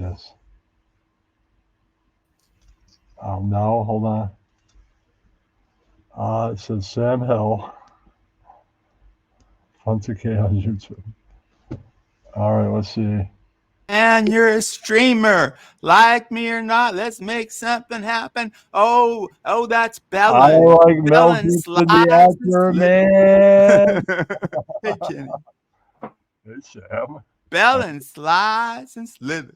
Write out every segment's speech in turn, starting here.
this. Oh no, hold on. It says Sam Hill, Fun to K on YouTube. All right, let's see. And you're a streamer. Like me or not, let's make something happen. Oh, that's I Bellin. like Mel Bellin Gibson, the slides and actor, man. slithers. Hey, Kenny. Hey, Sam. Bellin slides and slithers.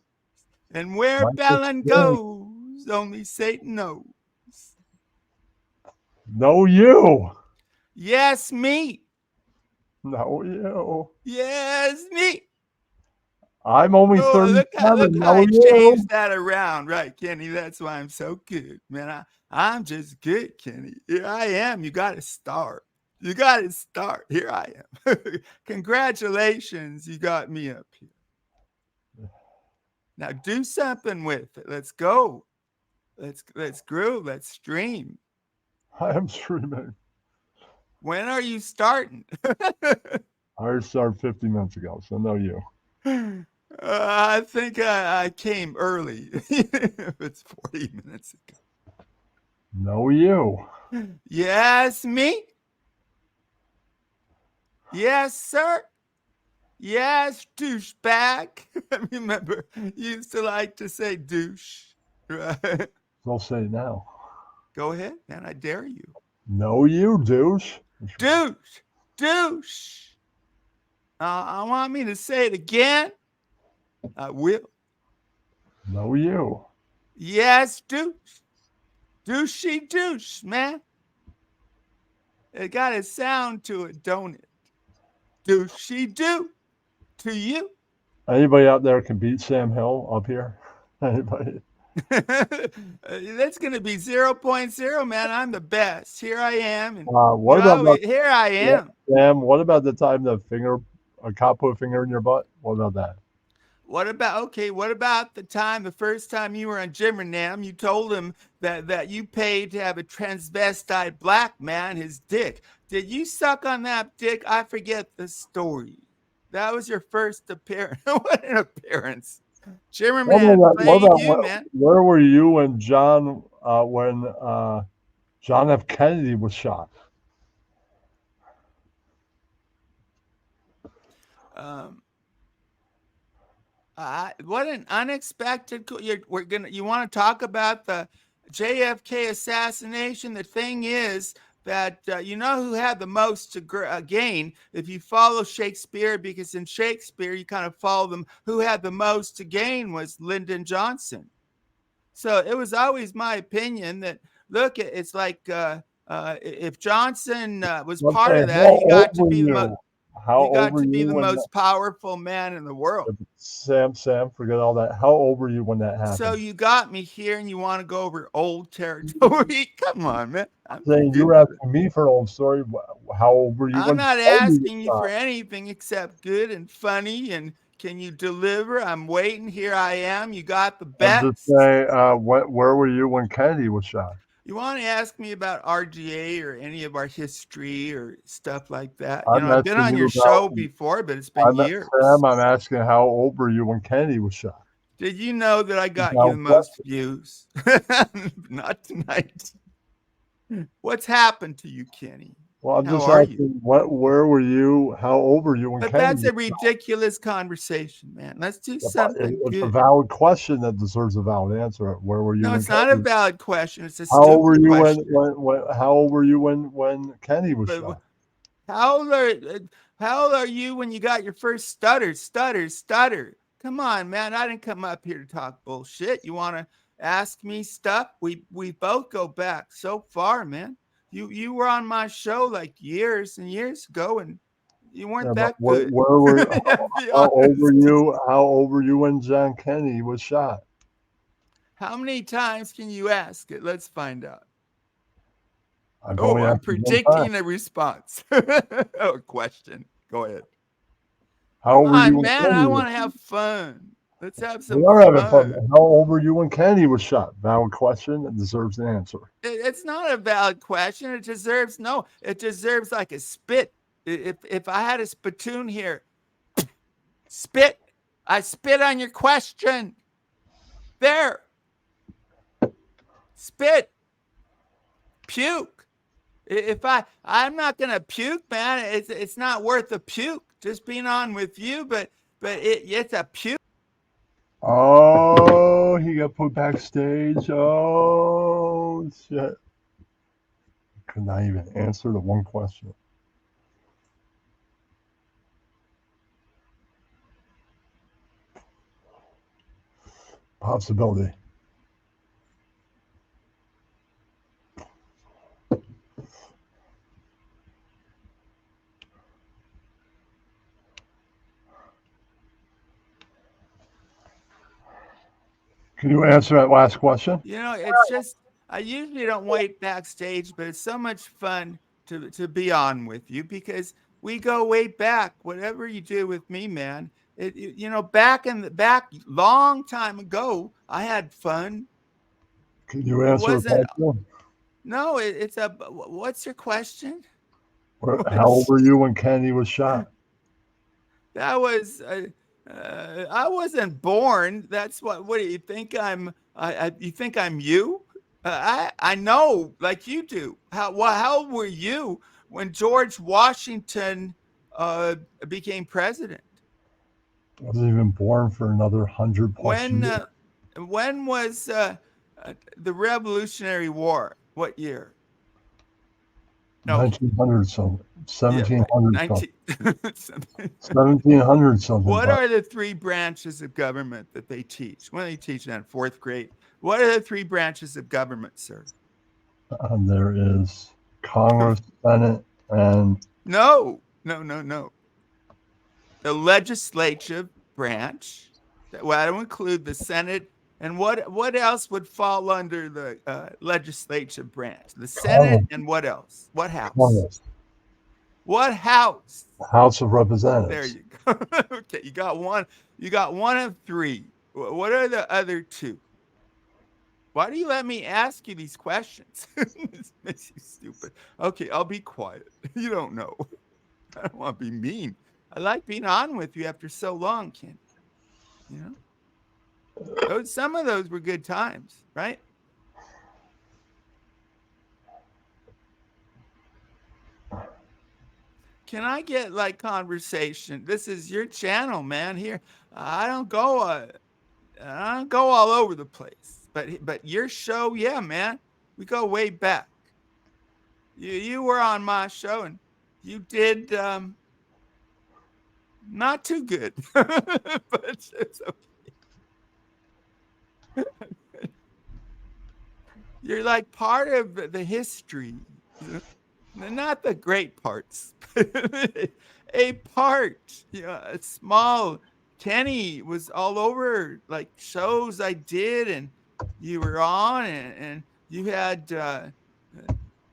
And where Like this Bellin thing. goes, only Satan knows. No, you. Yes, me. No, you. Yes, me. I'm only Oh, look 37. how No, I you. changed that around, right, Kenny? That's why I'm so good, man. I'm just good, Kenny. Here I am. You got to start. You got to start. Here I am. Congratulations, you got me up here. Now do something with it. Let's go. Let's groove. Let's stream. I am streaming. When are you starting? I started 50 minutes ago, so no, you. I think I came early. If it's 40 minutes ago. No, you. Yes, me. Yes, sir. Yes, douchebag. Remember, you used to like to say douche, right? I'll say it now. Go ahead, man. I dare you. No, you, douche. Douche. Douche. I want me to say it again. I will. No, you. Yes, douche. Douchey douche, man. It got a sound to it, don't it? Douchey do to you. Anybody out there can beat Sam Hill up here? Anybody? That's going to be 0.0, man. I'm the best. Here I am. And, What about here I am. Sam? What about the time a cop put a finger in your butt? What about that? What about the first time you were on Jimmer Nam, you told him that you paid to have a transvestite black man his dick. Did you suck on that dick? I forget the story. That was your first appearance. What an appearance. Jimmer Man played you, man. Where were you when John F. Kennedy was shot? What an unexpected. You want to talk about the JFK assassination? The thing is that you know who had the most to gain if you follow Shakespeare, because in Shakespeare you kind of follow them. Who had the most to gain was Lyndon Johnson. So it was always my opinion that look, it's like if Johnson was part of that, he got to be the most. How He old got were to be you the when most powerful man in the world. Sam, forget all that. How old were you when that happened? So you got me here and you want to go over old territory? Come on, man. I'm saying you were asking me for an old story. How old were you I'm when not asking you for anything except good and funny, and can you deliver? I'm waiting. Here I am. You got the best. I'm just saying, where were you when Kennedy was shot? You want to ask me about RGA or any of our history or stuff like that? I've been on your show before, but it's been years. Sam, I'm asking how old were you when Kennedy was shot? Did you know that I got you the most views? Not tonight. What's happened to you, Kenny? Well, I'm just asking, where were you? How old were you when Kennedy? But that's a ridiculous conversation, man. Let's do something good. It's a valid question that deserves a valid answer. Where were you? No, it's not a valid question. It's a how old were you question. How old were you when Kennedy was shot? How old are you when you got your first stutter? Come on, man. I didn't come up here to talk bullshit. You want to ask me stuff? We both go back so far, man. You were on my show like years and years ago, and you weren't that good. Where were how old were you? How old were you when John Kennedy was shot? How many times can you ask it? Let's find out. I'm predicting a response. Question. Go ahead. How old were you, man? I want to have fun. Let's have some fun. How old were you when Kennedy was shot? Valid question. It deserves an answer. It's not a valid question. It deserves like a spit. If I had a spittoon here, spit. I spit on your question. There. Spit. Puke. If I'm not gonna puke, man. It's not worth a puke. Just being on with you, but it's a puke. Oh, he got put backstage. Oh shit! Could not even answer the one question. Possibility. Can you answer that last question? You know, it's just I usually don't wait backstage, but it's so much fun to be on with you because we go way back. Whatever you do with me, man. You know, back long time ago, I had fun. Can you It answer the wasn't. question? No, it's a. What's your question? How old were you when Kennedy was shot? That was. I wasn't born. That's what. What do you think? You think I'm you? I know, like you do. How old were you when George Washington uh, became president? I wasn't even born for another 100 plus When years. uh, when was the Revolutionary War? What year? No, 1900 something. yeah, right. 1700 something. 19. 1700 something. What But are the three branches of government that they teach? When they teach that in fourth grade? What are the three branches of government, sir? there is Congress, Senate, and No. The legislative branch. Well, I don't include the Senate. And what else would fall under the legislative branch? The Senate Congress. and what else? What house? Congress. What house? House of There Representatives. you go. Okay, you got one. You got one of three. What are the other two? Why do you let me ask you these questions? This makes you stupid. Okay, I'll be quiet. You don't know. I don't want to be mean. I like being on with you after so long, Ken. You know, some of those were good times, right? Can I get like conversation? This is your channel, man. Here, I don't go. I don't go all over the place, but your show, yeah, man. We go way back. You were on my show and you did not too good, but it's okay. You're like part of the history, not the great parts, but a part. You know, a small. Kenny was all over like shows I did, and you were on, and you had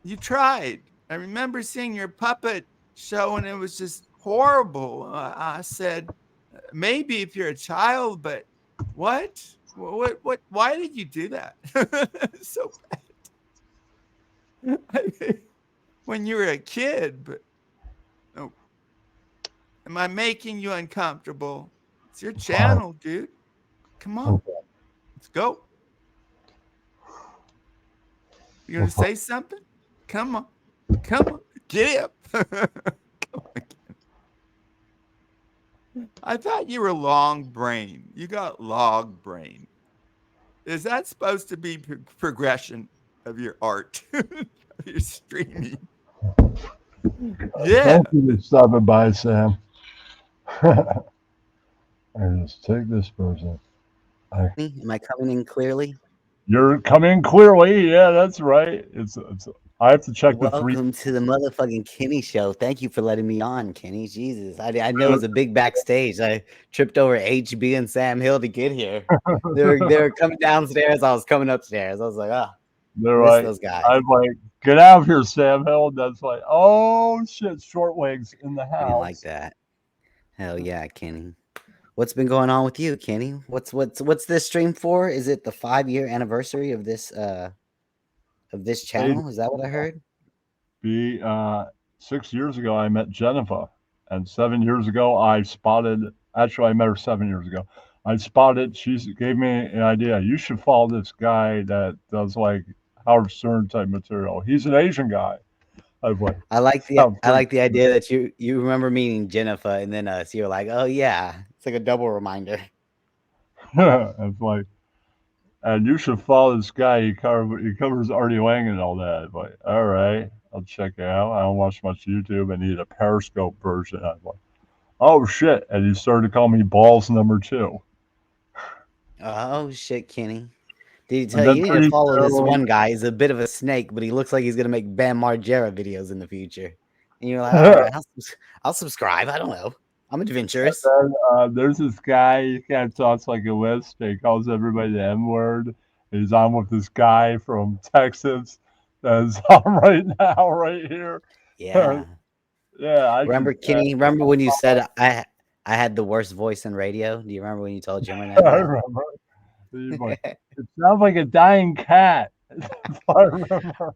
you tried. I remember seeing your puppet show, and it was just horrible. I said, maybe if you're a child, but what? What? Why did you do that? So bad. When you were a kid, but oh, am I making you uncomfortable? It's your channel, dude. Come on, let's go. You gonna say something? Come on, get up. Come on. I thought you were long brain. You got log brain. Is that supposed to be progression of your art, of your streaming? Yeah. Thank you for stopping by, Sam. I just take this person. Am I coming in clearly? You're coming clearly. Yeah, that's right. I have to check the three. Welcome to the motherfucking Kenny show. Thank you for letting me on, Kenny. Jesus, I know it was a big backstage. I tripped over HB and Sam Hill to get here. They were coming downstairs. I was coming upstairs. I was like, They're miss like, those guys. I'm like, get out of here, Sam Hill. That's like, oh shit, short legs in the I house. didn't like that. Hell yeah, Kenny. What's been going on with you, Kenny? What's this stream for? Is it the 5-year anniversary of this channel? Is that what I heard? 6 years ago, I met Jennifer, and 7 years ago, I met her 7 years ago. I spotted. She gave me an idea. You should follow this guy that does like Howard Stern type material. He's an Asian guy. I was like, sounds I pretty. like the idea that you remember meeting Jennifer and then us. You're like, oh yeah, it's like a double reminder. It's like, and you should follow this guy. He covers Artie Lang and all that. But all right, I'll check it out. I don't watch much YouTube. I need a Periscope version. I was like, oh shit! And he started to call me Balls Number Two. Oh shit, Kenny. Did he And tell you then you need pretty to follow this soon, one guy? He's a bit of a snake, but he looks like he's gonna make Bam Margera videos in the future. And you're like, all right, I'll subscribe. I don't know. I'm adventurous. there's this guy. He kind of talks like a lisp. He calls everybody the N word. He's on with this guy from Texas that's on right now, right here. Yeah. Yeah, I Remember, just Kenny? Remember when you said I had the worst voice in radio? Do you remember when you told Jimmy that? I remember. He's like, it sounds like a dying cat. I remember.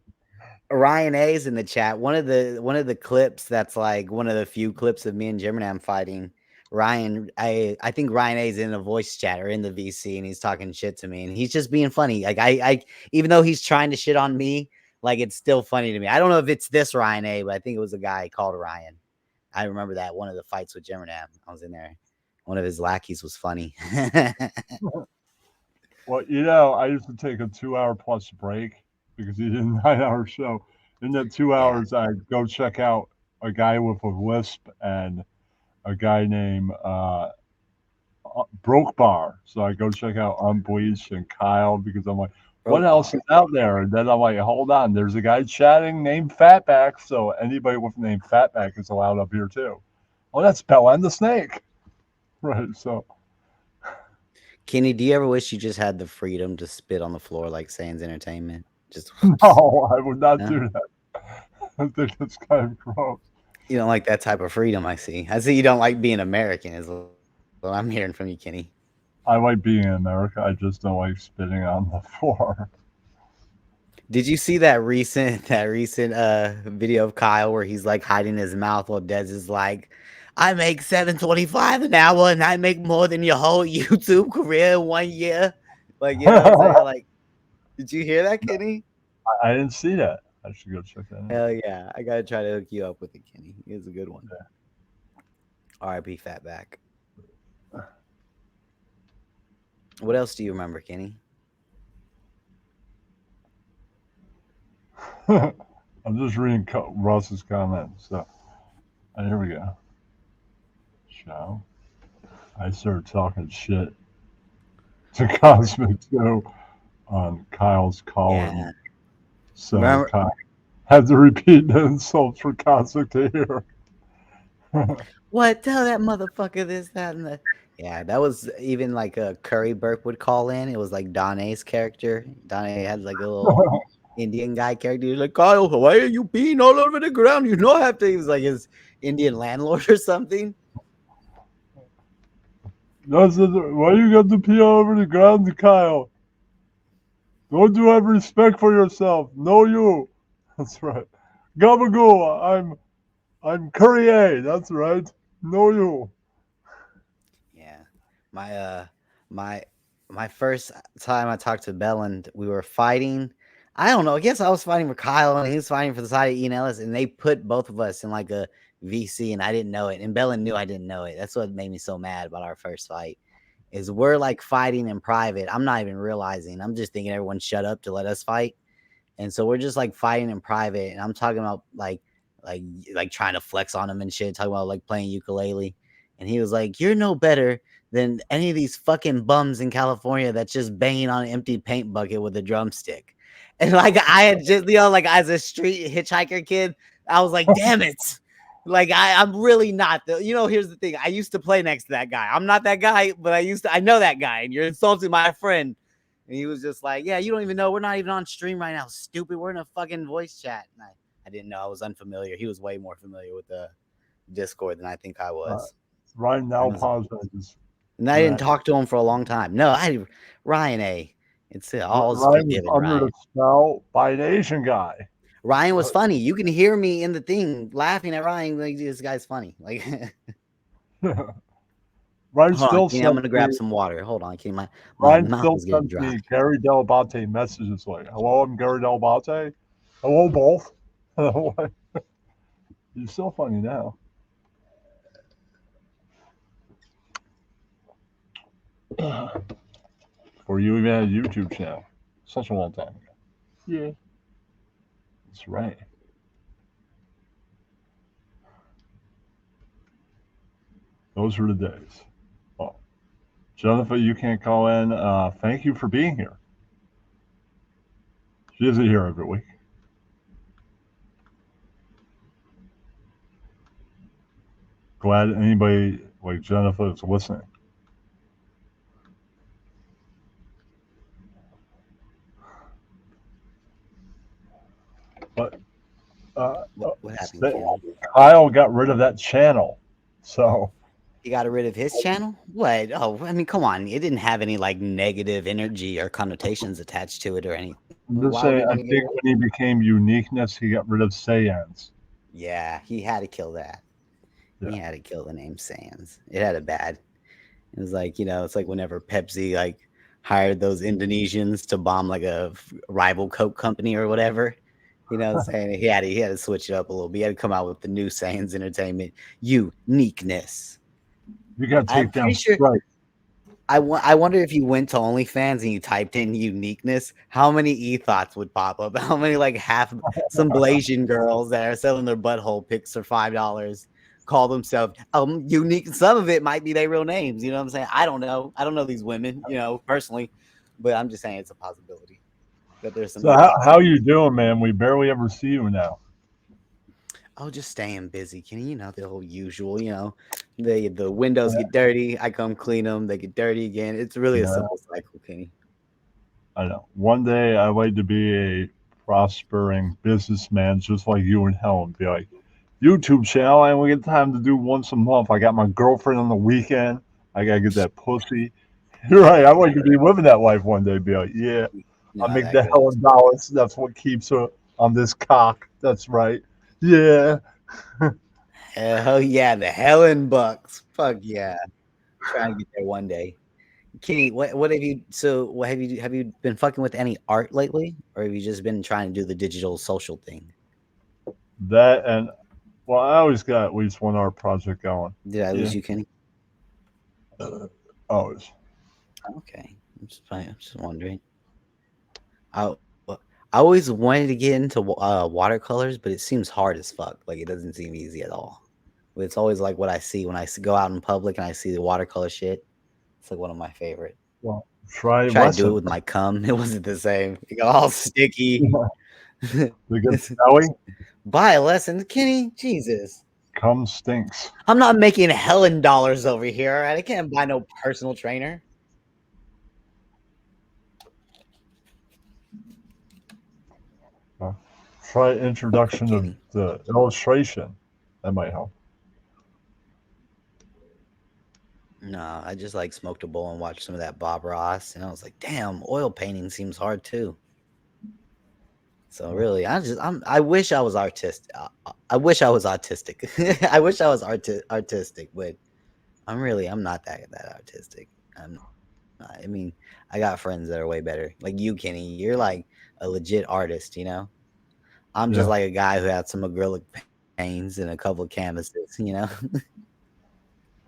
Ryan A's in the chat. One of the clips that's like one of the few clips of me and Gemini fighting. Ryan, I think Ryan A's in a voice chat or in the VC and he's talking shit to me and he's just being funny. Like I even though he's trying to shit on me, like it's still funny to me. I don't know if it's this Ryan A, but I think it was a guy called Ryan. I remember that one of the fights with Gemini. I was in there. One of his lackeys was funny. Well, I used to take a 2 hour plus break because he did a 9 hour show. In that two Yeah. hours, I'd go check out a guy with a lisp and a guy named Broke Bar. So I go check out Unbleached and Kyle because I'm like, what Broke else Bar. is out there? And then I'm like, hold on, there's a guy chatting named Fatback. So anybody with the name Fatback is allowed up here too. Oh, that's Bella and the Snake. Right. So Kenny, do you ever wish you just had the freedom to spit on the floor like Sans Entertainment? Just no, I would not no? do that. I think that's kind of gross. You don't like that type of freedom, I see. I see you don't like being American, is what I'm hearing from you, Kenny. I like being in America. I just don't like spitting on the floor. Did you see that recent video of Kyle where he's like hiding his mouth while Dez is like, I make $7.25 an hour and I make more than your whole YouTube career in 1 year? Like, you know what I'm saying? Like, did you hear that, Kenny? I didn't see that. I should go check that out. Hell yeah. I gotta try to hook you up with it, Kenny. It's a good one. R.I.P. Fatback. What else do you remember, Kenny? I'm just reading Ross's comments. So, here we go. Show. I started talking shit to Cosmic too on Kyle's call. Yeah. So Remember- Kyle had to repeat the insult for Cosmic to hear. What? Tell that motherfucker this, that, and the. Yeah, that was even like a Curry Burke would call in. It was like Don A's character. Don A had like a little Indian guy character. He was like, Kyle, why are you peeing all over the ground? You know, I have to. He was like his Indian landlord or something. Why you got to pee all over the ground, Kyle? Don't you have respect for yourself? No, you. That's right. Gabagoo, I'm Curry A. That's right. No, you. Yeah, my first time I talked to Belland, we were fighting. I don't know. I guess I was fighting for Kyle and he was fighting for the side of Ian Ellis, and they put both of us in like a VC, and I didn't know it. And Belland knew I didn't know it. That's what made me so mad about our first fight. Is we're like fighting in private. I'm not even realizing. I'm just thinking everyone shut up to let us fight. And so we're just like fighting in private. And I'm talking about like trying to flex on him and shit, talking about like playing ukulele. And he was like, you're no better than any of these fucking bums in California that's just banging on an empty paint bucket with a drumstick. And like I had just, like as a street hitchhiker kid, I was like, damn it. Like I'm really not here's the thing. I used to play next to that guy. I'm not that guy, but I know that guy, and you're insulting my friend. And he was just like, yeah, you don't even know. We're not even on stream right now. Stupid. We're in a fucking voice chat. And I didn't know. I was unfamiliar. He was way more familiar with the Discord than I think I was. Ryan now apologizes. And I didn't talk to him for a long time. No, Ryan A. It's all Ryan was under the spell by an Asian guy. Ryan was funny. You can hear me in the thing laughing at Ryan. Like, this guy's funny. Like, Ryan Hold on, still Kenny. I'm sent gonna grab me. some water. Hold on, Kenny. My Ryan mouth still is getting sends dry. me Gary Delabate messages like, "Hello, I'm Gary Delabate. Hello, both." He's so funny now. For you even had a YouTube channel, such a long time ago. Yeah, that's right. Those were the days. Well, Jennifer, you can't call in. Thank you for being here. She isn't here every week. Glad anybody like Jennifer is listening. But What happened, Kenny? Kyle got rid of that channel. So He got rid of his channel? What? Oh, I mean, come on. It didn't have any like negative energy or connotations attached to it or anything. I'm just Why would saying, he I want to think get rid of it? when he became uniqueness, he got rid of Saiyans. Yeah, he had to kill that. He Yeah. had to kill the name Sans. It had a bad. It was like, it's like whenever Pepsi like hired those Indonesians to bomb like a rival Coke company or whatever. You know what I'm saying? He had to switch it up a little bit. He had to come out with the new Sans Entertainment uniqueness. You got to I'm take down pretty sure. Sprite. I wonder if you went to OnlyFans and you typed in uniqueness, how many e-thoughts would pop up? How many like some Blasian girls that are selling their butthole pics for $5 call themselves unique? Some of it might be their real names. You know what I'm saying? I don't know. I don't know these women, personally, but I'm just saying it's a possibility that there's some So how e-thoughts. you doing, man? We barely ever see you now. Oh, just staying busy, Kenny. The whole usual. The windows get dirty. I come clean them. They get dirty again. It's really a Yeah, simple cycle, Kenny. I know. One day I'd like to be a prospering businessman just like you and Helen. Be like, YouTube channel, and we get time to do once a month. I got my girlfriend on the weekend. I gotta get that pussy. You're right. I'd like to be living that life one day. Be like, yeah, I Not make that the good. Helen dollars. That's what keeps her on this cock. That's right. Yeah. Hell yeah, the Helen Bucks. Fuck yeah. Trying to get there one day. Kenny, what have you what have you been fucking with any art lately? Or have you just been trying to do the digital social thing? That and well, I always got at least one art project going. Did I Yeah. lose you, Kenny? Always. Okay. I'm just wondering. I I always wanted to get into watercolors, but it seems hard as fuck. Like it doesn't seem easy at all. But it's always like what I see when go out in public and I see the watercolor shit. It's like one of my favorite. Well, try Tried to do it lesson. with my cum. It wasn't the same. It got all sticky. The good smelly Buy a lesson, Kenny. Jesus. cum stinks. I'm not making Helen dollars over here. All right? I can't buy no personal trainer. Try introduction of Kenny. the illustration. That might help. No, I just like smoked a bowl and watched some of that Bob Ross, and I was like, damn, oil painting seems hard too. So really, I wish I was artistic. I wish I was autistic. I wish I was artistic, but I'm not that artistic. I mean, I got friends that are way better. Like you, Kenny, you're like a legit artist, I'm just Yeah. like a guy who had some acrylic paints and a couple of canvases,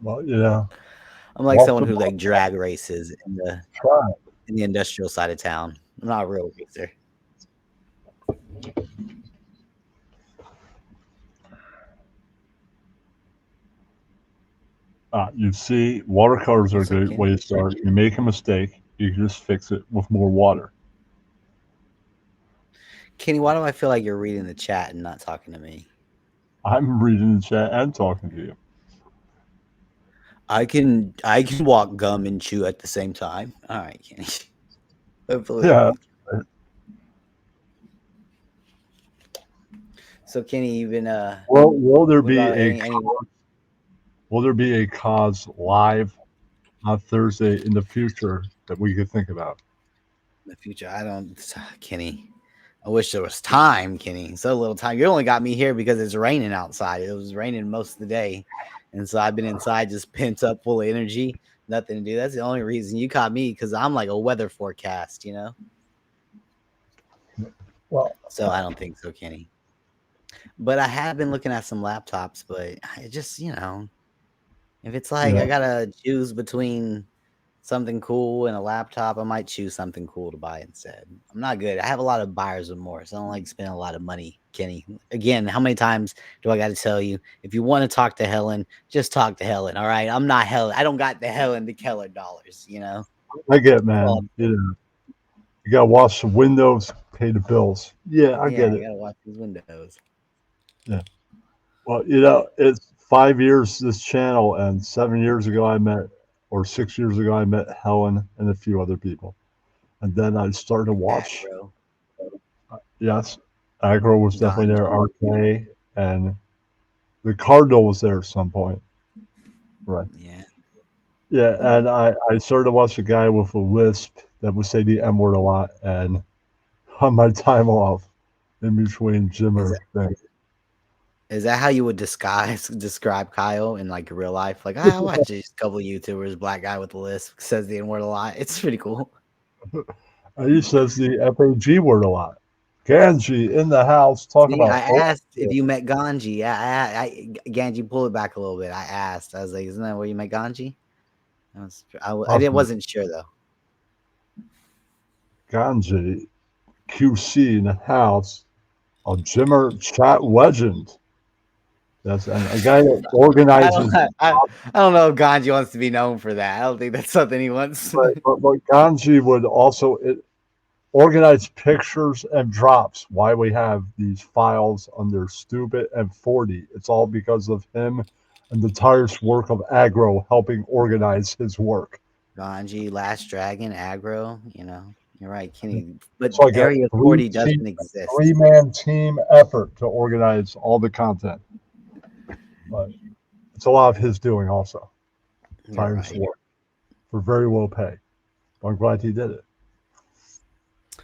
Well, yeah. I'm like Walk someone the who walk. like drag races Try. in the industrial side of town. I'm not a real racer. You see, watercolors are a What's up, good Kenny? way to start. You make a mistake, you can just fix it with more water. Kenny, why do I feel like you're reading the chat and not talking to me? I'm reading the chat and talking to you. I can walk gum and chew at the same time. All right, Kenny. Hopefully. Yeah. So Kenny, you've been Will there what be about a any will there be a cause live on Thursday in the future that we could think about? in the future? I don't, Kenny. I wish there was time, Kenny. So little time. You only got me here because it's raining outside. It was raining most of the day, And so I've been inside just pent up full of energy, nothing to do. That's the only reason you caught me, because I'm like a weather forecast, you know? Well, So I don't think so, Kenny. But I have been looking at some laptops, but I just, if it's like I yeah, gotta choose between something cool and a laptop, I might choose something cool to buy instead. I'm not good. I have a lot of buyer's remorse. I don't like spending a lot of money, Kenny. Again, how many times do I got to tell you? If you want to talk to Helen, just talk to Helen. All right. I'm not Helen. I don't got the Helen the Keller dollars, you know? I get it, Well, man. You gotta wash the windows, pay the bills. Yeah, I yeah, get I it. gotta watch these windows. Yeah. Well, it's 5 years this channel, and 7 years ago or 6 years ago I met Helen and a few other people, and then I started to watch. Agro, Yes, Agro was definitely there. Ganji. RK and the Cardinal was there at some point. Right. Yeah. Yeah, and I started to watch a guy with a lisp that would say the M word a lot, and on my time off in between Is Jimmer that things. is that how you would describe Kyle in like real life? Like I watch these couple of YouTubers, black guy with a lisp says the N word a lot. It's pretty cool. He says the FAG word a lot. Ganji in the house, talk See, about I old asked if school. you met Ganji. Ganji, pull it back a little bit. I asked. I was like, "Isn't that where you met Ganji?" I didn't Awesome. wasn't sure though. Ganji, QC in the house, a Jimmer chat legend. That's and a guy that I don't. organizes. I don't know if Ganji wants to be known for that. I don't think that's something he wants. But Ganji would also organize pictures and drops. Why we have these files under Stupid and 40. It's all because of him and the tireless work of Agro helping organize his work. Ganji, Last Dragon, Aggro. You're right, Kenny. But It's like a Area three 40 team, doesn't exist. three-man team effort to organize all the content. But it's a lot of his doing also. You're Tireless right. work for very low pay. But I'm glad he did it.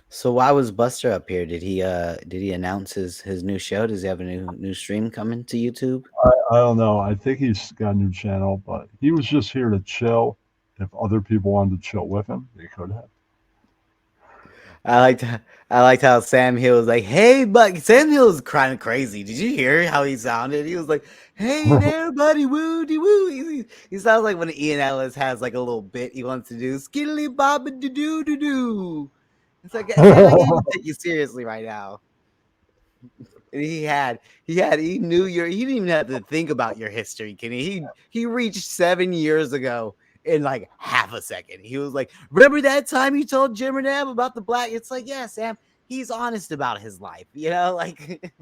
So why was Buster up here? Did he announce his new show? Does he have a new stream coming to YouTube? I don't know. I think he's got a new channel, but he was just here to chill. If other people wanted to chill with him, they could have. I liked how Sam Hill was like, "Hey, but Sam Hill was crying crazy. Did you hear how he sounded? He was like, "Hey there, buddy, woo de woo." He sounds like when Ian Ellis has like a little bit he wants to do, skiddly bob doo doo doo doo. It's like, man, I can't even take you seriously right now. He knew he didn't even have to think about your history, Kenny. He reached 7 years ago in like half a second. He was like, "Remember that time you told Jim and Nam about the black?" It's like, yeah, Sam, he's honest about his life, like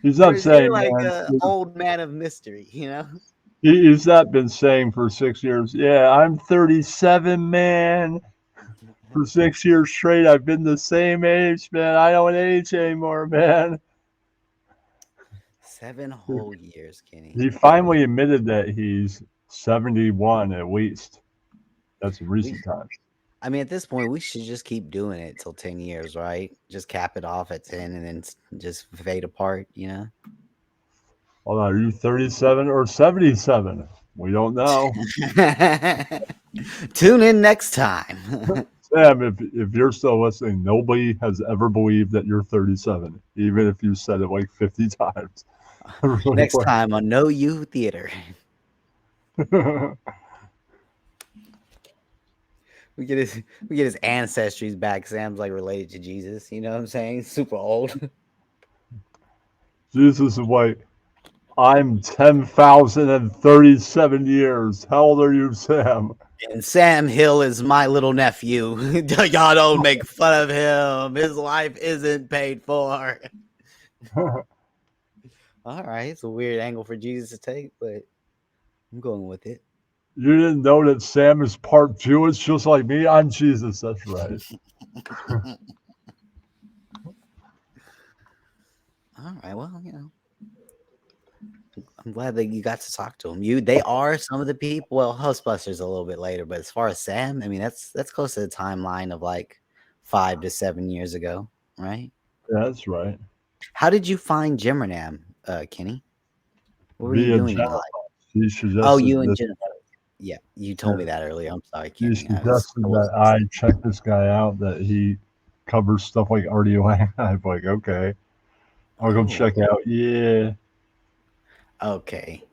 He's not whereas you're saying, like man. a old man of mystery. He's not been saying for 6 years. Yeah, I'm 37, man. For 6 years straight, I've been the same age, man. I don't age anymore, man. 7 whole years, Kenny. He finally admitted that he's 71 at least. That's in recent times. I mean, at this point, we should just keep doing it till 10 years, right? Just cap it off at 10 and then just fade apart, Hold on, are you 37 or 77? We don't know. Tune in next time. Sam, if you're still listening, nobody has ever believed that you're 37, even if you said it like 50 times. Really Next quick. time on No You Theater. We get his ancestries back. Sam's like related to Jesus. You know what I'm saying? Super old. Jesus is like, I'm 10,037 years. How old are you, Sam? And Sam Hill is my little nephew. Y'all don't make fun of him. His life isn't paid for. All right, it's a weird angle for Jesus to take, but I'm going with it. You didn't know that Sam is part Jewish, just like me? I'm Jesus. That's right. All right, well, I'm glad that you got to talk to him. They are some of the people. Well, Hostbusters a little bit later, but as far as Sam, I mean, that's close to the timeline of like 5 to 7 years ago, right? That's right. How did you find Jimmernam, Kenny? What were you Via doing in your Jennifer. life? She Oh, suggested you and this. Jennifer. Yeah, you told me that earlier. I'm sorry, She Kenny. I was suggested that I check this guy out. That he covers stuff like Artie Lang. I'm like, okay, I'll go check Oh, out. Yeah, okay.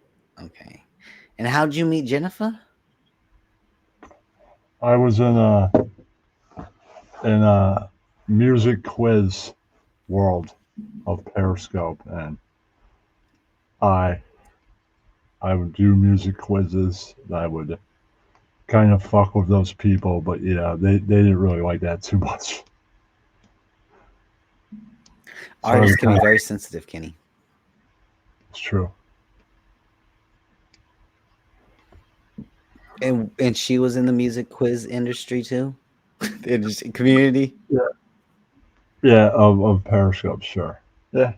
Okay. And how'd you meet Jennifer? I was in a music quiz world of Periscope, and I I would do music quizzes. I would kind of fuck with those people, but yeah, they didn't really like that too much. So I was Artists can be kind of, very sensitive, Kenny. it's true. And she was in the music quiz industry too? The industry community? Yeah, yeah, of Periscope, sure. Yeah,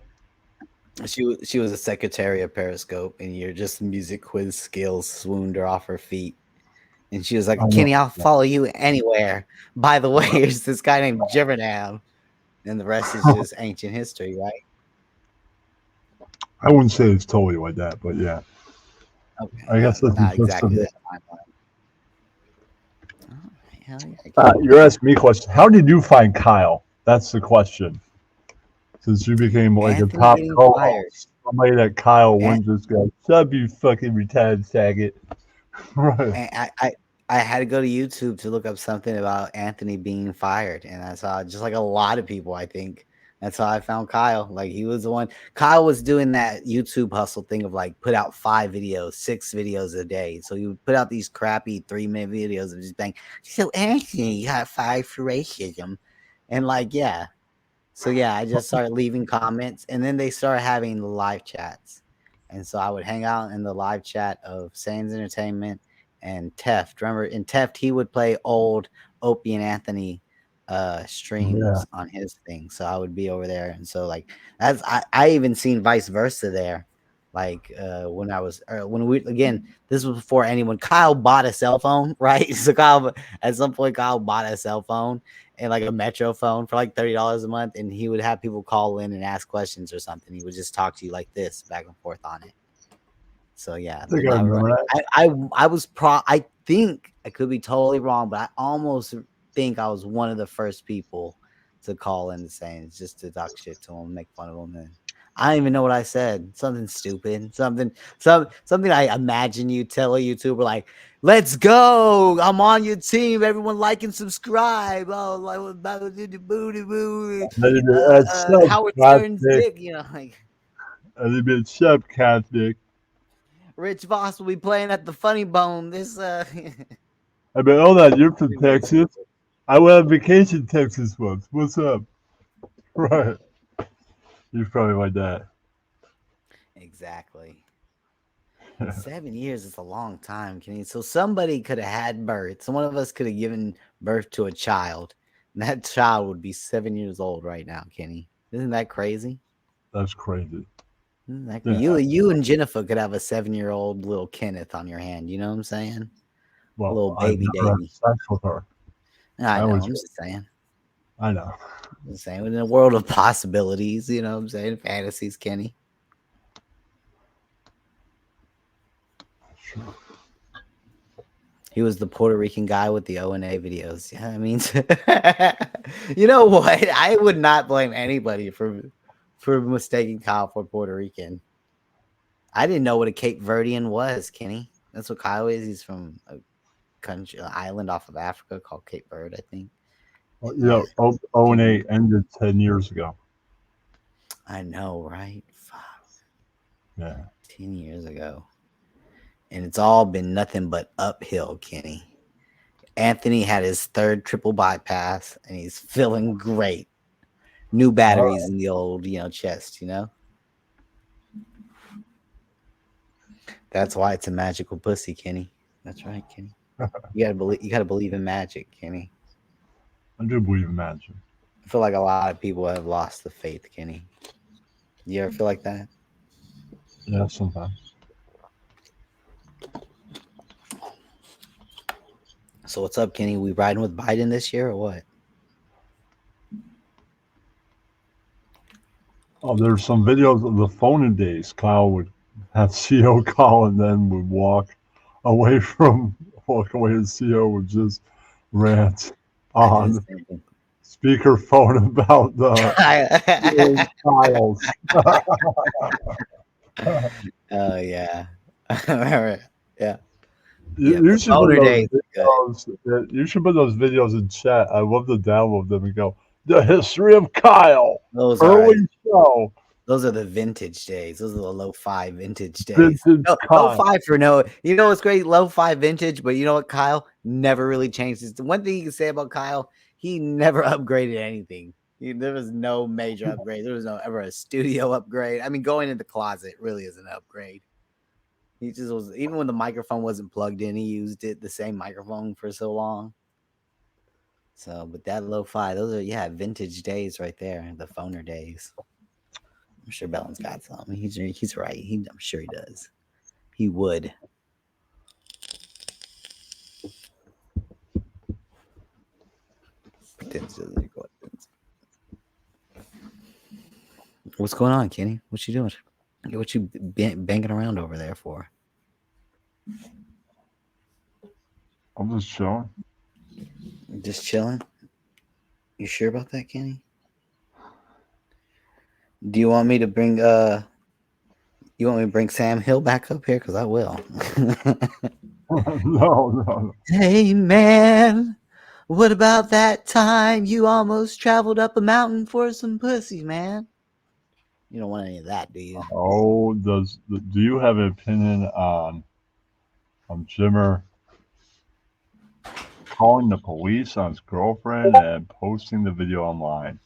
She was a secretary of Periscope, and you're just music quiz skills swooned her off her feet. And she was I like, know. Kenny, I'll follow you anywhere. By the way, there's this guy named Jibernam. And the rest is just ancient history, right? I wouldn't say it's totally like that, but yeah, Okay, I guess that's the not gist of exactly it. that timeline. All right, hell yeah, Kenny. You're asking me a question. How did you find Kyle? That's the question. Since you became like a Anthony top getting fired. co-host, somebody that Kyle And, wouldn't just go, "Sub, you fucking retarded faggot." Right. and I had to go to YouTube to look up something about Anthony being fired, and I saw just like a lot of people. I think that's how I found Kyle. Like he was the one. Kyle was doing that YouTube hustle thing of like put out 5 videos, 6 videos a day. So he would put out these crappy 3-minute videos of just bang. So Anthony got fired for racism, and like yeah. So yeah, I just started leaving comments, and then they started having the live chats, and so I would hang out in the live chat of Sands Entertainment and Teft. Remember, in Teft, he would play old Opie and Anthony Yeah. streams on his thing, so I would be over there, and so like that's I even seen vice versa there. Like when I was when we again, this was before anyone. Kyle bought a cell phone, right? So Kyle at some point Kyle bought a cell phone and like a Metro phone for like $30 a month, and he would have people call in and ask questions or something. He would just talk to you like this back and forth on it. So yeah, I think I remember that. I was I think I could be totally wrong, but I almost think I was one of the first people to call in the Saints just to talk shit to him, make fun of him, and I don't even know what I said. Something stupid, something I imagine you tell a YouTuber like, "Let's go! I'm on your team. Everyone like and subscribe." Oh, like Maybe that's Howard Stern's subconscious. dick, you know, like A little bit subconscious. Rich Voss will be playing at the Funny Bone. This I mean, hold on, you're from Texas. I went on vacation in Texas once. What's up? Right. You're probably like that. exactly. 7 years is a long time, Kenny. So somebody could have had birth. So one of us could have given birth to a child. And that child would be 7 years old right now, Kenny. Isn't that crazy? That's crazy. Isn't that, Yeah. you and Jennifer could have a 7-year-old little Kenneth on your hand. You know what I'm saying? A Well, little I've baby never had baby. sex with her. I That know. was I'm just saying. I know. I'm just saying. In a world of possibilities, you know what I'm saying? Fantasies, Kenny. Sure. He was the Puerto Rican guy with the O&A videos. Yeah, I mean, you know what? I would not blame anybody for mistaking Kyle for Puerto Rican. I didn't know what a Cape Verdean was, Kenny. That's what Kyle is. He's from a country, an island off of Africa called Cape Verde, I think. Well, yeah, 08 ended 10 years ago. I know, right? Fuck. Yeah. 10 years ago. And it's all been nothing but uphill, Kenny. Anthony had his 3rd triple bypass, and he's feeling great. New batteries in the old, chest, That's why it's a magical pussy, Kenny. That's right, Kenny. You gotta believe in magic, Kenny. I do believe in magic. I feel like a lot of people have lost the faith, Kenny. You ever feel like that? Yeah, sometimes. So what's up, Kenny? We riding with Biden this year or what? Oh, there's some videos of the phone days. Kyle would have CO call and then would walk away and CO would just rant I do the on same thing. speakerphone about the files. Oh yeah. Yeah. You, Yeah. you The should put boner those days. Good. videos. You should put those videos in chat. I love to download them and go. The history of Kyle, Those are early show, those are the vintage days. Those are the lo-fi vintage days. vintage No, Kyle. lo-fi for no. You know what's great? Lo-fi vintage, but you know what? Kyle never really changed. The one thing you can say about Kyle, he never upgraded anything. There was no major upgrade. There was no ever a studio upgrade. I mean, going in the closet really is an upgrade. He just was, even when the microphone wasn't plugged in, he used the same microphone for so long. So, but that lo-fi, those are vintage days right there, the phoner days. I'm sure Bellin's got some. He's right. I'm sure he does. He would. What's going on, Kenny? What you doing? What you banging around over there for? I'm just chilling. Just chilling. You sure about that, Kenny? Do you want me to bring You want me to bring Sam Hill back up here? Because I will. No. Hey man, what about that time you almost traveled up a mountain for some pussy, man? You don't want any of that, do you? Oh, do you have an opinion on Jimmer calling the police on his girlfriend and posting the video online?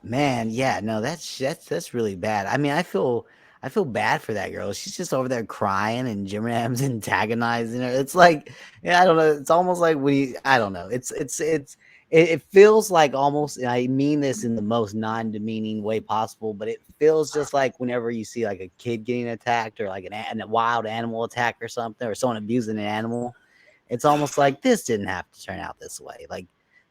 Man, yeah, no, that's really bad. I mean, I feel bad for that girl. She's just over there crying, and Jim Ram's antagonizing her. It's like, I don't know. It's almost like I don't know. It feels like almost. And I mean this in the most non-demeaning way possible, but it feels just like whenever you see like a kid getting attacked or like a wild animal attack or something, or someone abusing an animal. It's almost like this didn't have to turn out this way. Like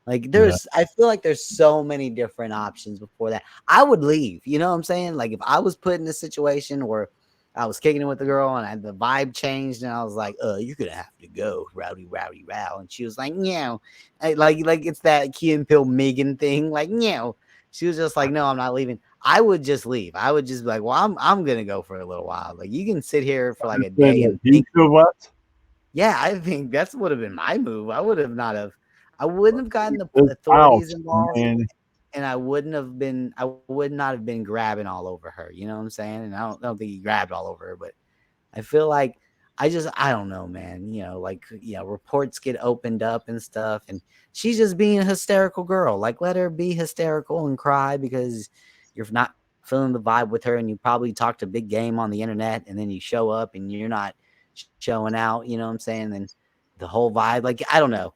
I feel like there's so many different options before that. I would leave. You know what I'm saying? Like if I was put in a situation where I was kicking it with the girl and the vibe changed and I was like, you're gonna have to go, rowdy, rowdy, row. And she was like, no. Like it's that Key and Peele Megan thing. Like, no. She was just like, no, I'm not leaving. I would just leave. I would just be like, well, I'm gonna go for a little while. Like you can sit here for like a day and think. Yeah, I think that's would have been my move. I wouldn't have gotten the authorities involved, and I would not have been grabbing all over her. You know what I'm saying? And I don't think he grabbed all over her, but I feel like I don't know, man. Reports get opened up and stuff, and she's just being a hysterical girl. Like, let her be hysterical and cry because you're not feeling the vibe with her, and you probably talked a big game on the internet, and then you show up and you're not showing out. You know what I'm saying? And the whole vibe, like, I don't know.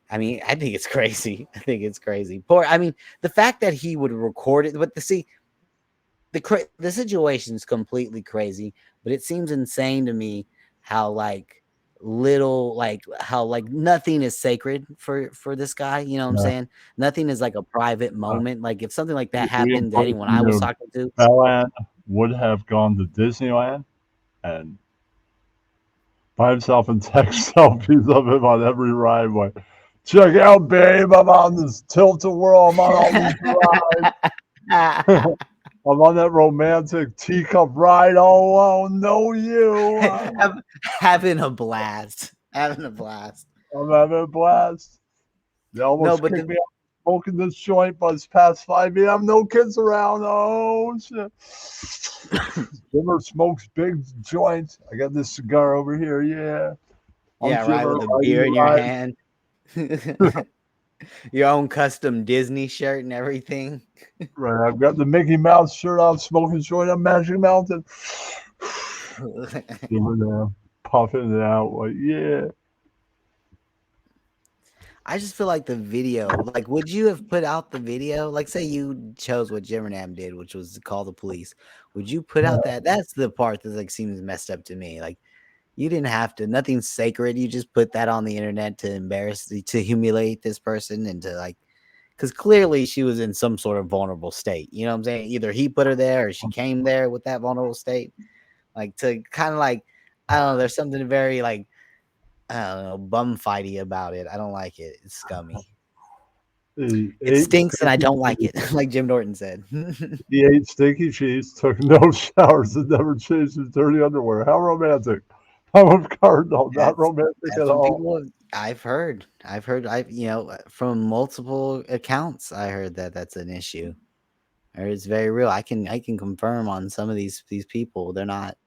I mean, I think it's crazy. The fact that he would record it, but the situation is completely crazy, but it seems insane to me how nothing is sacred for this guy. You know what I'm saying? Nothing is like a private moment. Like if something like that happened to anyone I was talking to, Bellan would have gone to Disneyland and by himself and text selfies of him on every ride. Like, check out, babe. I'm on this tilt-a-whirl. I'm on all these rides. I'm on that romantic teacup ride all alone. No, you. Having a blast. I'm having a blast. They almost kicked me out smoking this joint, but it's past 5 a.m. No kids around. Oh, shit. Jimmer smokes big joints. I got this cigar over here. Yeah. Right, with a beer in your hand. Your own custom Disney shirt and everything. Right. I've got the Mickey Mouse shirt on, smoking joint on Magic Mountain. Puffing it out. Like, yeah. I just feel like the video, like, would you have put out the video? Like, say you chose what Jim Nam did, which was to call the police. Would you put out that? That's the part that like seems messed up to me. Like, you didn't have to. Nothing's sacred. You just put that on the internet to humiliate this person and to like, because clearly she was in some sort of vulnerable state. You know what I'm saying? Either he put her there or she came there with that vulnerable state. like to kind of like I don't know. There's something very like I don't know bum fighty about it. I don't like it. It's scummy. He It ate stinks, and I stinky don't like cheese. it. Like Jim Norton said. He ate stinky cheese, took no showers, and never changed his dirty underwear. How romantic! Olive Cardinal, not That's romantic that's at what all. people I've heard. I've from multiple accounts I heard that that's an issue. Or it's very real. I can confirm on some of these people. They're not,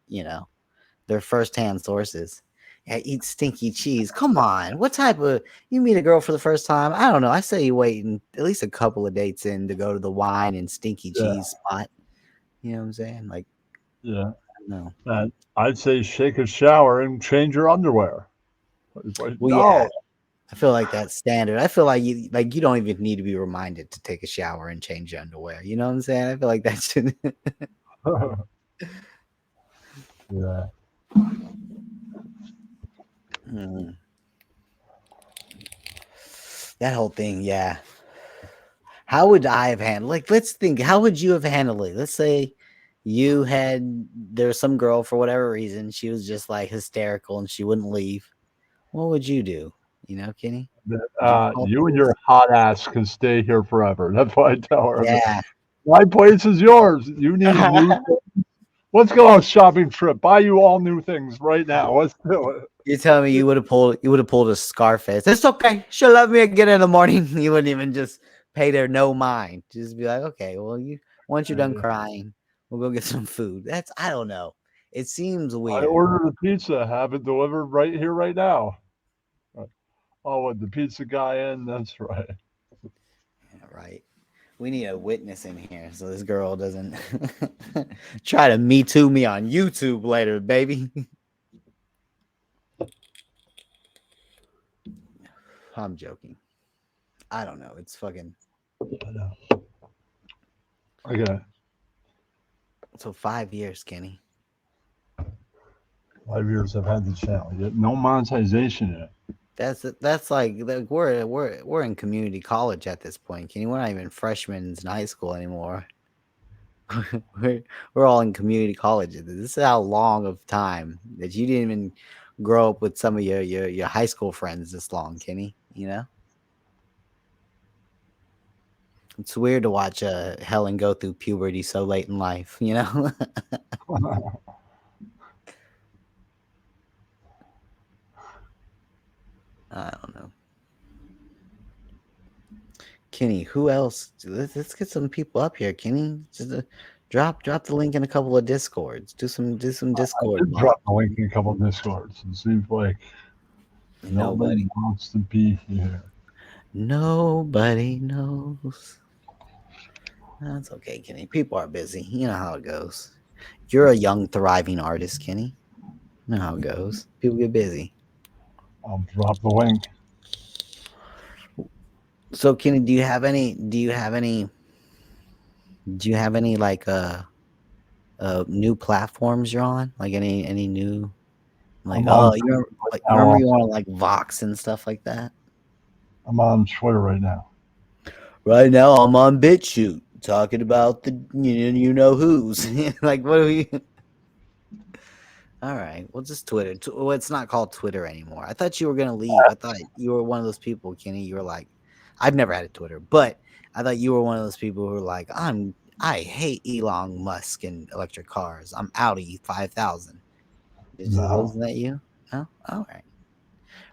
they're firsthand sources. Yeah, eat stinky cheese. Come on. What type of you meet a girl for the first time? I don't know. I say you waiting at least a couple of dates in to go to the wine and stinky Yeah, cheese spot. You know what I'm saying? Like, yeah. no. And I'd say shake a shower and change your underwear. It's like, Well, yeah. no. I feel like that's standard. I feel like you don't even need to be reminded to take a shower and change your underwear. You know what I'm saying? I feel like that should Yeah. Mm. That whole thing, yeah. How would I have handled like let's think, how would you have handled it? Let's say there was some girl for whatever reason, she was just like hysterical and she wouldn't leave. What would you do? Kenny? Would you call You and your police? hot ass can stay here forever. That's what I tell her. Yeah. My place is yours. You need new. Let's go on a shopping trip. Buy you all new things right now. Let's do it. You're telling me you would have pulled a Scarface. It's okay. She'll love me again in the morning. You wouldn't even just pay there no mind. Just be like, okay, well, once you're done Uh, crying, we'll go get some food. I don't know. It seems I weird. ordered a pizza. Have it delivered right here, right now. Oh, with the pizza guy in? That's right. Yeah, right. We need a witness in here so this girl doesn't try to me too me on YouTube later, baby. I'm joking. I don't know. It's fucking I know. Okay. so 5 years, Kenny. 5 years I've had the channel. Yet no monetization in it. That's like we're in community college at this point, Kenny. We're not even freshmen in high school anymore. we're all in community college. This is how long of time that you didn't even grow up with some of your high school friends this long, Kenny. It's weird to watch Helen go through puberty so late in life. I don't know. Kenny, who else? Let's get some people up here, Kenny. Just drop the link in a couple of discords. Do some I discord. did drop the link in a couple of discords. It seems like nobody wants to be here. Nobody knows. That's okay, Kenny. People are busy. You know how it goes. You're a young, thriving artist, Kenny. You know how it goes. People get busy. I'll drop the link. So, Kenny, do you have any? Do you have any like new platforms you're on? Like any new like I'm on you're like now. remember you on like Vox and stuff like that? I'm on Twitter right now. Right now I'm on BitChute talking about the you know who's like what are we all right, well just Twitter. Well, it's not called Twitter anymore. I thought you were gonna leave. I thought you were one of those people, Kenny. You were like, I've never had a Twitter, but I thought you were one of those people who were like, I hate Elon Musk and electric cars. I'm Audi 5000. No. Wasn't that you? No? All right.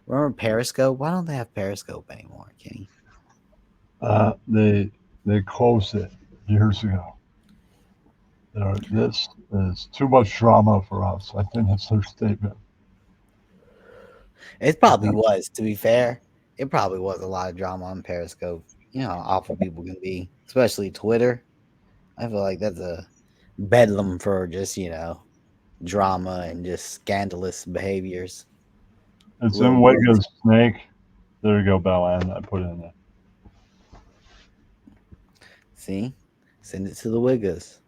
Remember Periscope? Why don't they have Periscope anymore, Kenny? They closed it years ago. This is too much drama for us. I think that's their statement. It probably was, to be fair. It probably was a lot of drama on Periscope. You know how awful people can be, especially Twitter. I feel like that's a bedlam for just, drama and just scandalous behaviors. It's in Wiggles Snake. There you go, Bellan. I put it in there. See? Send it to the Wiggles.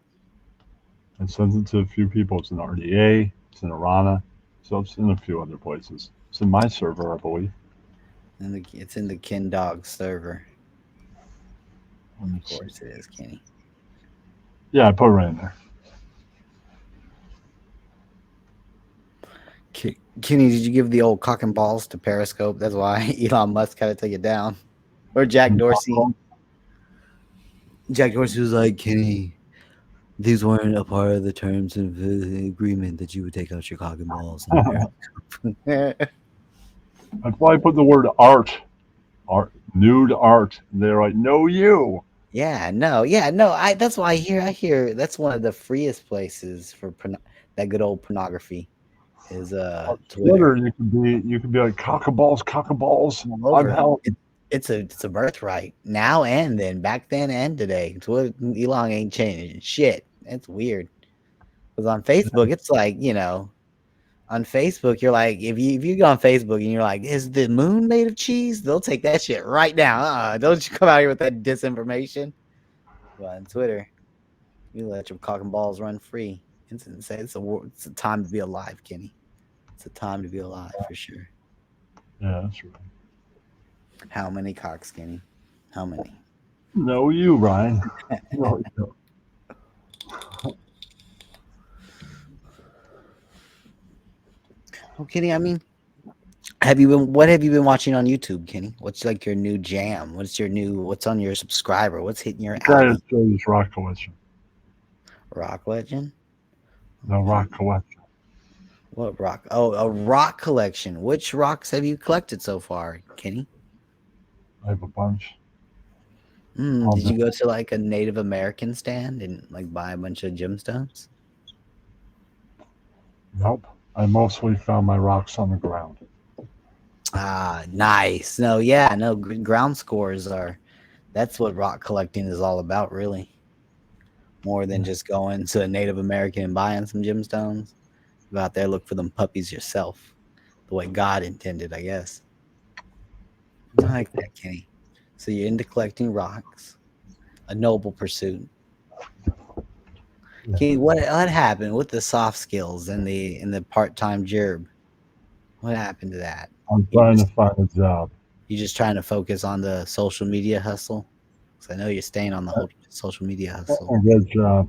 I sent it to a few people. It's in RDA. It's in Arana. So it's in a few other places. It's in my server, I believe. And it's in the Ken Dog server. Of course it is, Kenny. Yeah, I put it right in there. Kenny, did you give the old cock and balls to Periscope? That's why Elon Musk had to take it down. Or Jack Dorsey. Jack Dorsey was like, Kenny, these weren't a part of the terms of the agreement that you would take out your cock and balls. That's why I put the word art, nude art. They're like, no, you. Yeah, no. That's why I hear that's one of the freest places for that good old pornography is On Twitter. Twitter, you can be like cockaballs. All I'm over. hell. It's a birthright now and then, back then and today. Twitter, Elon ain't changing shit. It's weird. Because on Facebook, it's like, on Facebook, you're like, if you go on Facebook and you're like, is the moon made of cheese? They'll take that shit right now. Don't you come out here with that disinformation. But on Twitter, you let your cock and balls run free. It's a time to be alive, Kenny. It's a time to be alive for sure. Yeah, that's right. How many cocks, Kenny? How many? No, you, Ryan. No, you. Oh, Kenny, I mean, what have you been watching on YouTube, Kenny? What's like your new jam? What's on your subscriber? What's hitting your That alley? is Joey's rock collection. Rock legend? The rock collection. What rock? Oh, a rock collection. Which rocks have you collected so far, Kenny? I have a bunch. Did you go to like a Native American stand and like buy a bunch of gemstones? Nope. I mostly found my rocks on the ground. Ah, nice. No, ground scores that's what rock collecting is all about, really. More than just going to a Native American and buying some gemstones. Go out there, look for them puppies yourself, the way God intended, I guess. I like that, Kenny. So you're into collecting rocks, a noble pursuit. Yeah. Kenny, what happened with the soft skills and the part-time job? What happened to that? I'm trying to find a job. You just trying to focus on the social media hustle? Because I know you're staying on the whole social media hustle. A good job.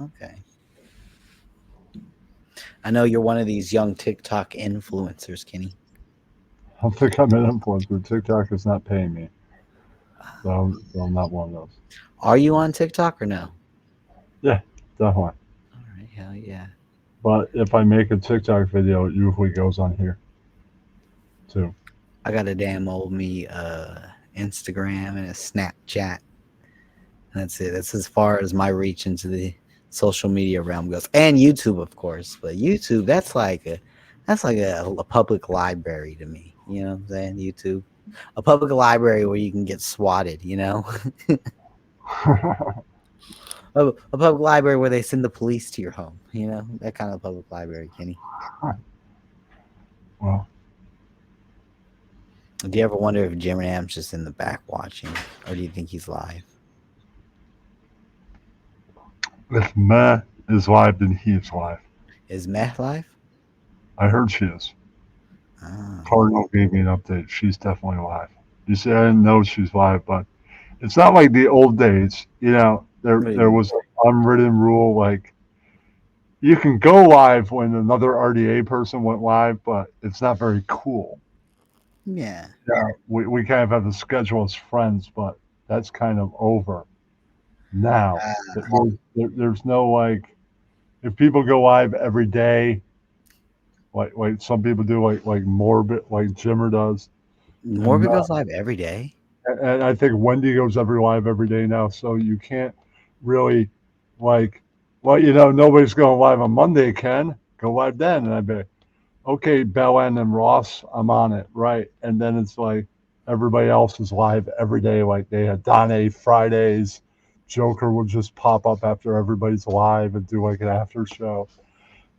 Okay. I know you're one of these young TikTok influencers, Kenny. I don't think I'm an influencer. TikTok is not paying me. So I'm not one of those. Are you on TikTok or no? Yeah, definitely. All right, hell yeah. But if I make a TikTok video, it usually goes on here too. I got a damn old me Instagram and a Snapchat. And that's it. That's as far as my reach into the social media realm goes. And YouTube, of course. But YouTube, that's like a public library to me. You know what I'm saying? YouTube. A public library where you can get swatted, a public library where they send the police to your home, that kind of public library, Kenny. Well, Do you ever wonder if Jim Ram's just in the back watching, or do you think he's live? if Meh is live, then he's live. Is Meth live? I heard she is. Ah. Cardinal gave me an update. She's definitely live. You see, I didn't know she's live, but it's not like the old days. There was an unwritten rule like you can go live when another RDA person went live, but it's not very cool. Yeah. We kind of have the schedule as friends, but that's kind of over now. There's no like if people go live every day, like some people do, like Morbid, like Jimmer does. Morbid goes live every day. And I think Wendy goes live every day now, so you can't really nobody's going live on Monday, Ken. Go live then. And I'd be okay, Belen and Ross, I'm on it, right? And then it's like everybody else is live every day. Like they had Donna Fridays. Joker would just pop up after everybody's live and do like an after show.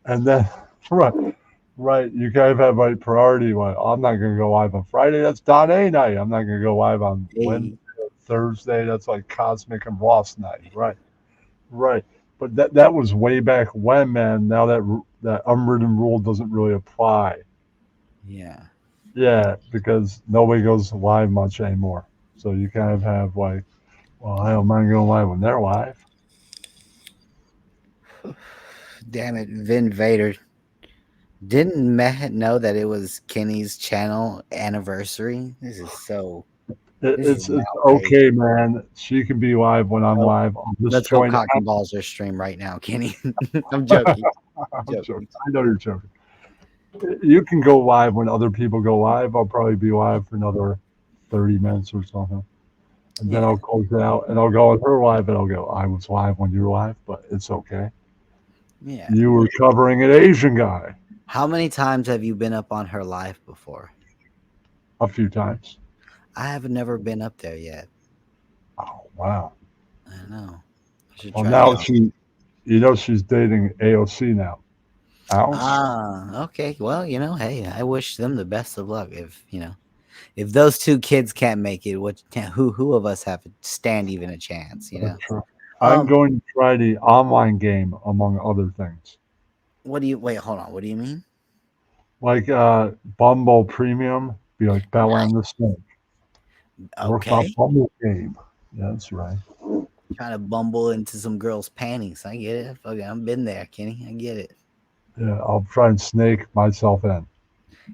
And then right, you kind of have like priority. Like, I'm not going to go live on Friday. That's Donna night. I'm not going to go live on Wednesday or Thursday. That's like Cosmic and Ross night. Right. But that was way back when, man. Now that unwritten rule doesn't really apply. Yeah. Yeah, because nobody goes live much anymore. So you kind of have like, well, I don't mind going live when they're live. Damn it, Vin Vader Didn't Mehmet know that it was Kenny's channel anniversary? This is so. This is It's outrageous. okay, man. She can be live when I'm Oh, live. I'll just let's go join cock out. and balls your stream right now, Kenny. I'm joking. I'm joking. Joking. I know you're joking. You can go live when other people go live. I'll probably be live for another 30 minutes or something. And then Yeah. I'll close it out and I'll go with her live and I'll go, I was live when you were live, but it's okay. Yeah. You were covering an Asian guy How many times have you been up on her live before? a few times. I have never been up there yet. Oh, wow. I know. I should Well, try now that. she's dating AOC now. Alice? Okay. Well, hey, I wish them the best of luck. If those two kids can't make it, who of us have stand even a chance? That's true. I'm Um, going to try the online game, among other things. wait, hold on. What do you mean? Like Bumble Premium, be like Bella and the Snake. Work on Okay. Bumble game. Yeah, that's right. Trying to bumble into some girl's panties. I get it. Fuck it, I've been there, Kenny. I get it. Yeah, I'll try and snake myself in.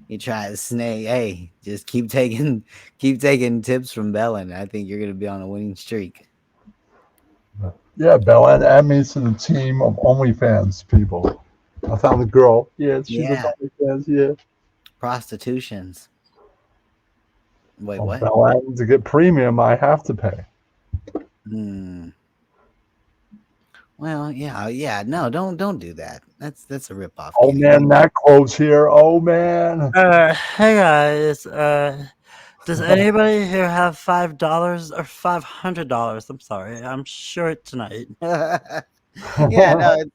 You try to snake. Hey, just keep taking tips from Bellin. I think you're gonna be on a winning streak. Yeah, Bella, add me to the team of OnlyFans people. I found a girl. Yeah, she does Yeah, OnlyFans. Yeah. prostitutions. Wait, Well, what? Bella, to get premium, I have to pay. Hmm. Well, yeah. No, don't do that. That's a ripoff, Oh Kenny. man, that quote's here. Oh man. Hey guys. Does anybody here have $5 or $500? I'm sorry, I'm short tonight. Yeah, no, it's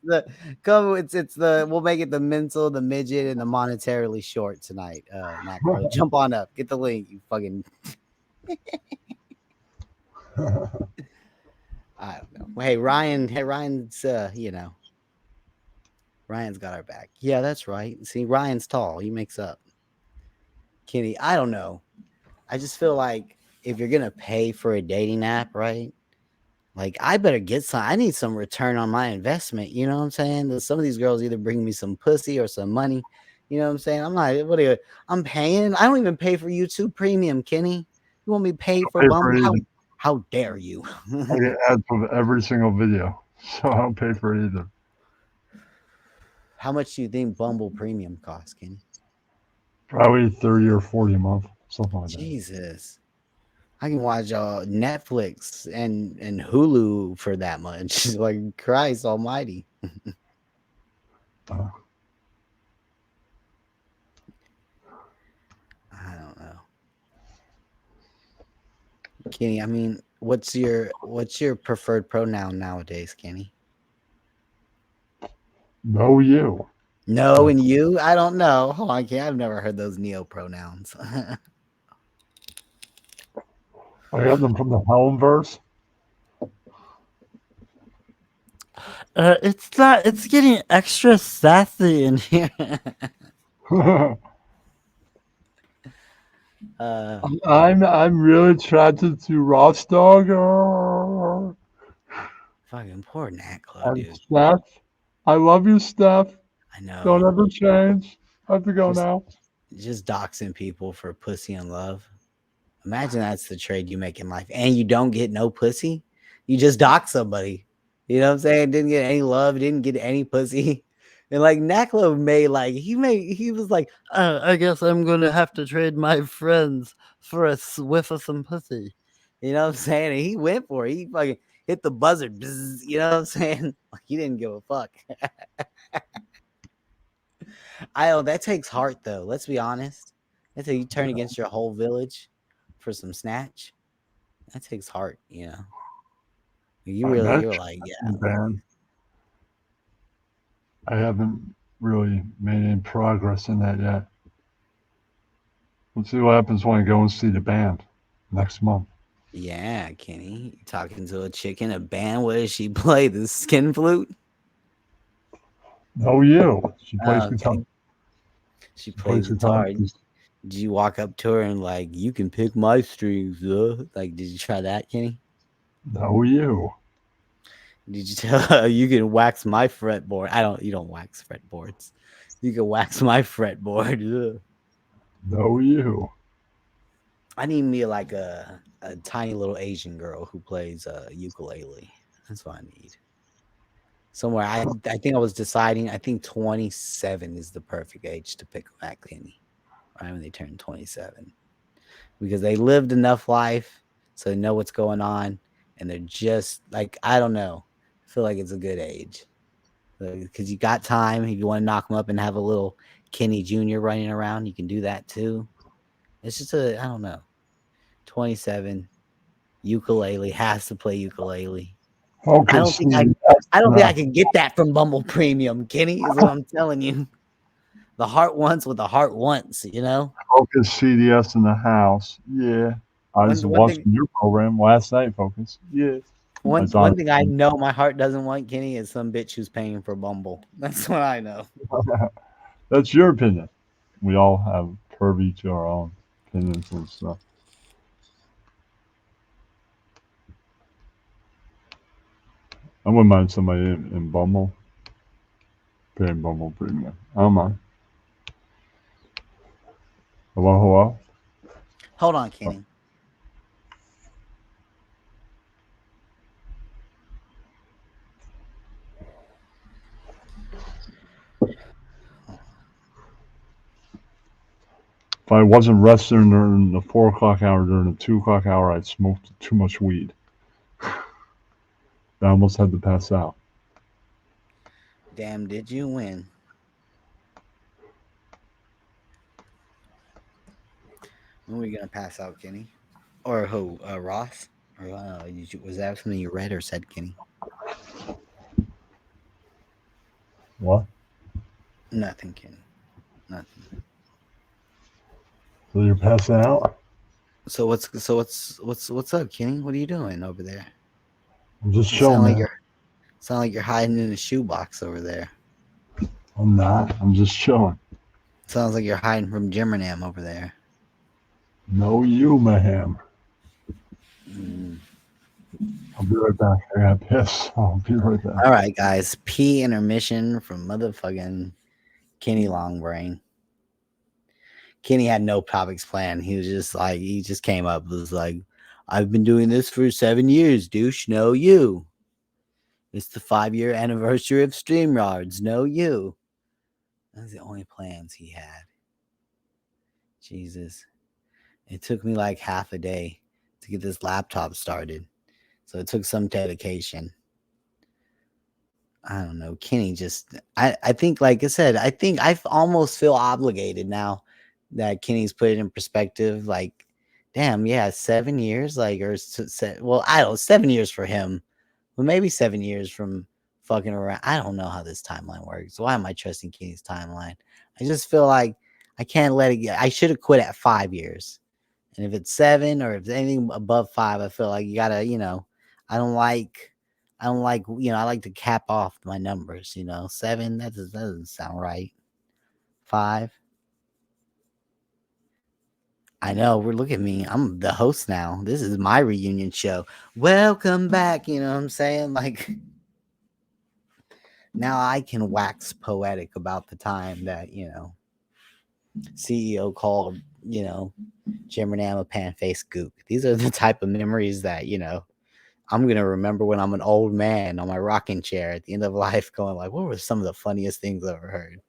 the we'll make it the mental, the midget, and the monetarily short tonight. Nacro, jump on up, get the link, you fucking. I don't know. Hey Ryan's Ryan's got our back. Yeah, that's right. See, Ryan's tall. He makes up. Kenny, I don't know. I just feel like if you're gonna pay for a dating app, right? Like I better get some. I need some return on my investment. You know what I'm saying? Some of these girls either bring me some pussy or some money. You know what I'm saying? I'm like, what are you? I'm paying. I don't even pay for YouTube Premium, Kenny. You want me to pay for Pay for Bumble? it either. How dare you? I get ads with every single video, so I don't pay for it either. How much do you think Bumble Premium costs, Kenny? Probably 30 or 40 a month, something like that. Jesus. I can watch Netflix and Hulu for that much. Like Christ Almighty. Uh, I don't know, Kenny. I mean, what's your preferred pronoun nowadays, Kenny? no, you. No, and you? I don't know. Hold on, Kenny. I've never heard those neo pronouns. I got them from the Helmverse. It's not. It's getting extra sassy in here. I'm really attracted to Ross Dogger Fucking poor Naclo, and dude. Steph. I love you, Steph. I know. Don't ever change. I have to go now. Just doxing people for pussy and love. Imagine that's the trade you make in life, and you don't get no pussy. You just dox somebody. You know what I'm saying? Didn't get any love, didn't get any pussy. And like Naklo he was like, I guess I'm gonna have to trade my friends for a whiff of some pussy. you know what I'm saying? And he went for it. He fucking hit the buzzer. Bzz, you know what I'm saying? Like he didn't give a fuck. That takes heart though. Let's be honest. That's how you turn against your whole village for some snatch. That takes heart, you know. You're like, yeah. Man, I haven't really made any progress in that yet. Let's see what happens when I go and see the band next month. Yeah, Kenny. You talking to a chick in a band. What does she play? The skin flute? No, you. She plays guitar. She plays guitar. Did you walk up to her and like, you can pick my strings, Like, did you try that, Kenny? No, you. Did you tell her you can wax my fretboard? You don't wax fretboards. You can wax my fretboard. Ugh. No, you. I need me like a tiny little Asian girl who plays ukulele. That's what I need. Somewhere I think I was deciding. I think 27 is the perfect age to pick a Mac Kenny, right when they turn 27, because they lived enough life so they know what's going on, and they're just like, I don't know. I feel like it's a good age because you got time. If you want to knock them up and have a little Kenny Jr. running around, you can do that too. It's just I don't know. 27 ukulele has to play ukulele. Focus I don't think I CDS. can get that from Bumble Premium, Kenny, is what I'm telling you. The heart wants what the heart wants, you know? Focus CDS in the house. Yeah. I was One watching thing your program last night, Focus. Yeah. That's one on. thing I know my heart doesn't want, Kenny, is some bitch who's paying for Bumble. That's what I know. That's your opinion. We all have pervy to our own opinions and stuff. I wouldn't mind somebody in Bumble paying Bumble Premium. I don't mind. Hello, hello. Hold on, Kenny. If I wasn't resting during the 4 o'clock hour, during the 2 o'clock hour, I'd smoked too much weed. I almost had to pass out. Damn, did you win? When were you gonna pass out, Kenny? Or who? Ross? Or was that something you read or said, Kenny? What? Nothing, Kenny. Nothing. So you're passing out? So what's up, Kenny? What are you doing over there? I'm just You chilling, man. sound like you're hiding in a shoebox over there. I'm not. I'm just chilling. Sounds like you're hiding from Jimmerham over there. No, you, Maham. Mm. I'll be right back. I got piss. I'll be right back. All right, guys. P intermission from motherfucking Kenny Longbrain. Kenny had no topics planned. He was just like, he just came up. It was like, I've been doing this for 7 years, douche. No, you. It's the 5-year anniversary of StreamYards. No, you. That's the only plans he had. Jesus. It took me like half a day to get this laptop started. So it took some dedication. I don't know. Kenny just, I think, like I said, I think I almost feel obligated now that Kenny's put it in perspective. Like, damn, yeah, 7 years, like, well, I don't know, 7 years for him, well, maybe 7 years from fucking around. I don't know how this timeline works. Why am I trusting Kenny's timeline? I just feel like I can't let it get, I should have quit at 5 years. And if it's 7 or if it's anything above 5, I feel like you gotta, I don't like, I like to cap off my numbers, 7, that doesn't sound right. 5. I know, look at me. I'm the host now. This is my reunion show. Welcome back. You know what I'm saying? Like, now I can wax poetic about the time that, CEO called, Jimmer a pan-faced gook. These are the type of memories that, I'm going to remember when I'm an old man on my rocking chair at the end of life going like, what were some of the funniest things I've ever heard?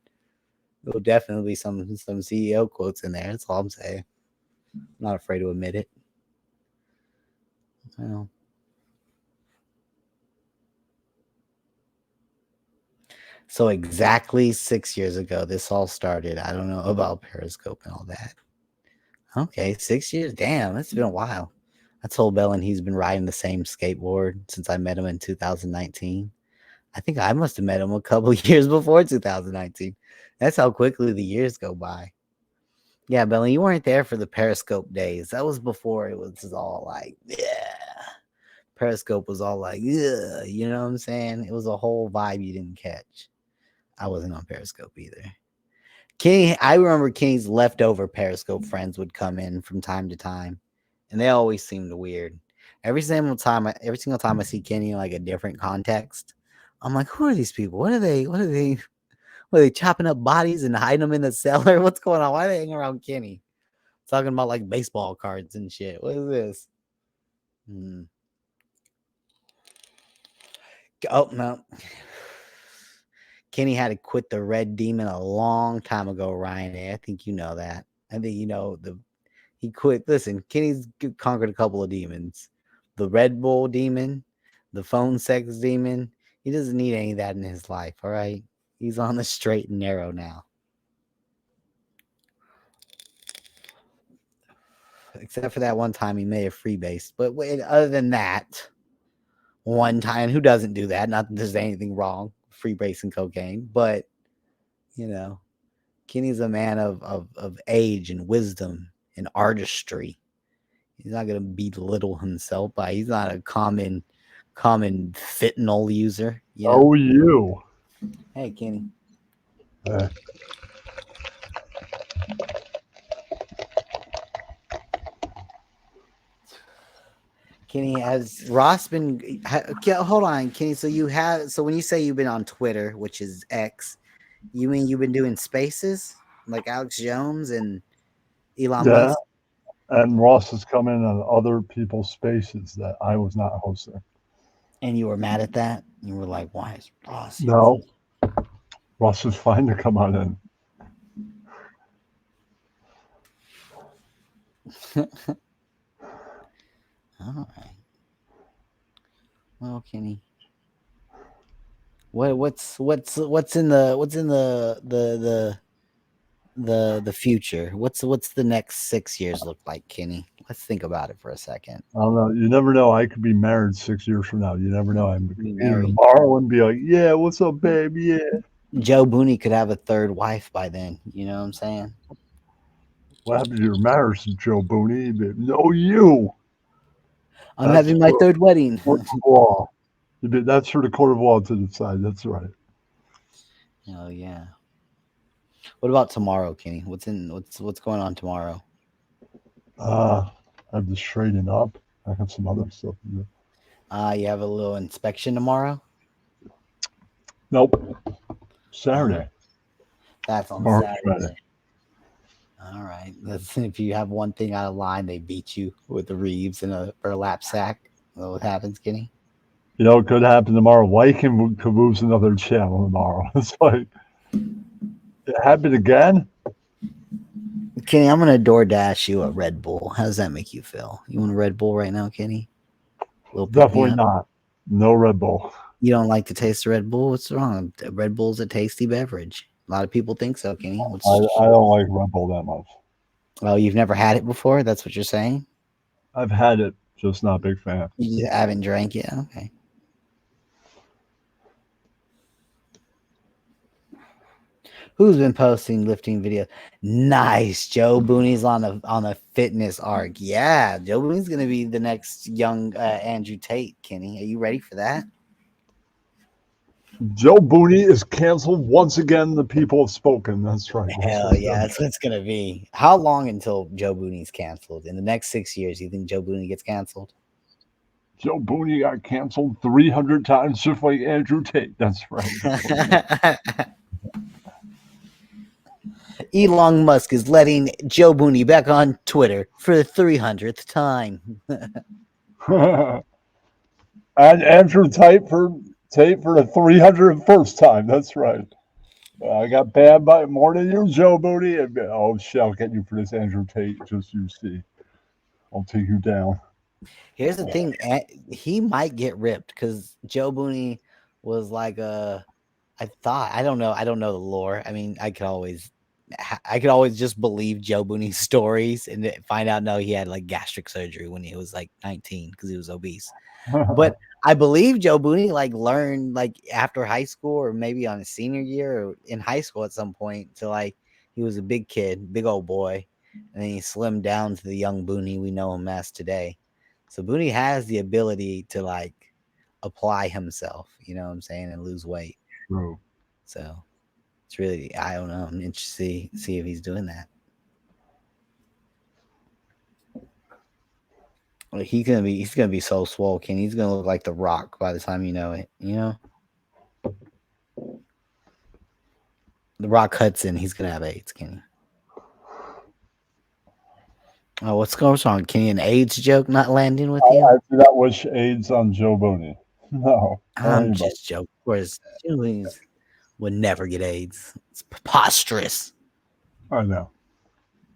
There'll definitely be some CEO quotes in there. That's all I'm saying. I'm not afraid to admit it. Well, so exactly 6 years ago, this all started. I don't know about Periscope and all that. Okay, 6 years. Damn, it's been a while. I told Bellin he's been riding the same skateboard since I met him in 2019. I think I must have met him a couple years before 2019. That's how quickly the years go by. Yeah, Bellin, you weren't there for the Periscope days. That was before it was all like, yeah. Periscope was all like, yeah, you know what I'm saying? It was a whole vibe you didn't catch. I wasn't on Periscope either. Kenny, I remember Kenny's leftover Periscope friends would come in from time to time, and they always seemed weird. Every single time I see Kenny in like a different context, I'm like, who are these people? What are they Are they chopping up bodies and hiding them in the cellar? What's going on? Why are they hanging around Kenny? Talking about like baseball cards and shit. What is this? Oh no. Kenny had to quit the Red Demon a long time ago, Ryan. I think you know that. I think you know he quit. Listen, Kenny's conquered a couple of demons. The Red Bull demon, the phone sex demon. He doesn't need any of that in his life, all right? He's on the straight and narrow now. Except for that one time he may have freebased. But other than that, one time, who doesn't do that? Not that there's anything wrong freebasing cocaine, but you know, Kenny's a man of age and wisdom and artistry. He's not gonna belittle himself by he's not a common fentanyl user. You know? Oh, you. Hey, Kenny. Kenny, has Ross been? Hold on, Kenny. So when you say you've been on Twitter, which is X, you mean you've been doing spaces like Alex Jones and Elon Yeah. Musk? And Ross has come in on other people's spaces that I was not hosting. And you were mad at that? You were like, why is Ross? No. Ross was fine to come on in. All right. Well, Kenny, what's in the future? What's the next 6 years look like, Kenny? Let's think about it for a second. I don't know. You never know. I could be married 6 years from now. You never know. I'm Be here married. tomorrow and be like, yeah, what's up, babe? Yeah. Joe Booney could have a third wife by then. You know what I'm saying? What happened to your marriage to Joe Booney? No, you. I'm That's having my for third wedding. court of law. That's for the court of law to decide. That's right. Oh yeah. What about tomorrow, Kenny? What's going on tomorrow? I have to straighten up. I have some other stuff to do. You have a little inspection tomorrow? Nope. Saturday. That's on Tomorrow's Saturday. Friday. All right. If you have one thing out of line, they beat you with the Reeves and a burlap sack. What happens, Kenny? You know, it could happen tomorrow. Viking could move another channel tomorrow. It's like, it happened again? Kenny, I'm gonna DoorDash you a Red Bull. How does that make you feel? You want a Red Bull right now, Kenny? Definitely not. No Red Bull. You don't like to taste the Red Bull? What's wrong? Red Bull's a tasty beverage. A lot of people think so, Kenny. I don't like Red Bull that much. Oh, you've never had it before? That's what you're saying? I've had it, just not a big fan. You haven't drank it? Okay. Who's been posting lifting videos? Nice. Joe Booney's on a fitness arc. Yeah, Joe Booney's gonna be the next young Andrew Tate. Kenny, are you ready for that? Joe Booney is canceled once again. The people have spoken. That's right. Hell yeah, that's what it's gonna be. How long until Joe Booney's canceled? In the next 6 years, you think Joe Booney gets canceled? Joe Booney got canceled 300 times, just like Andrew Tate. That's right. Elon Musk is letting Joe Booney back on Twitter for the 300th time. And Andrew Tate for the 301st time. That's right. I got banned by more than you, Joe Booney. And, oh, shit, I'll get you for this, Andrew Tate. Just you see. I'll take you down. Here's the thing. He might get ripped because Joe Booney was like I don't know the lore. I mean, I could always just believe Joe Booney's stories and find out, no, he had like gastric surgery when he was like 19 because he was obese. But I believe Joe Booney like learned like after high school or maybe on his senior year or in high school at some point to like he was a big kid, big old boy, and then he slimmed down to the young Booney we know him as today. So Booney has the ability to like apply himself, you know what I'm saying, and lose weight. True. So it's really, I don't know. I'm interested to see if he's doing that. Well, he's gonna be so swole, Ken. He's gonna look like The Rock by the time you know it. You know. The Rock Hudson, he's gonna have AIDS, Kenny. Oh, what's going on, Kenny? An AIDS joke not landing with you? I do not wish AIDS on Joe Boney. No. I'm anybody. just joking. Of course, Julians would never get AIDS. It's preposterous. I know.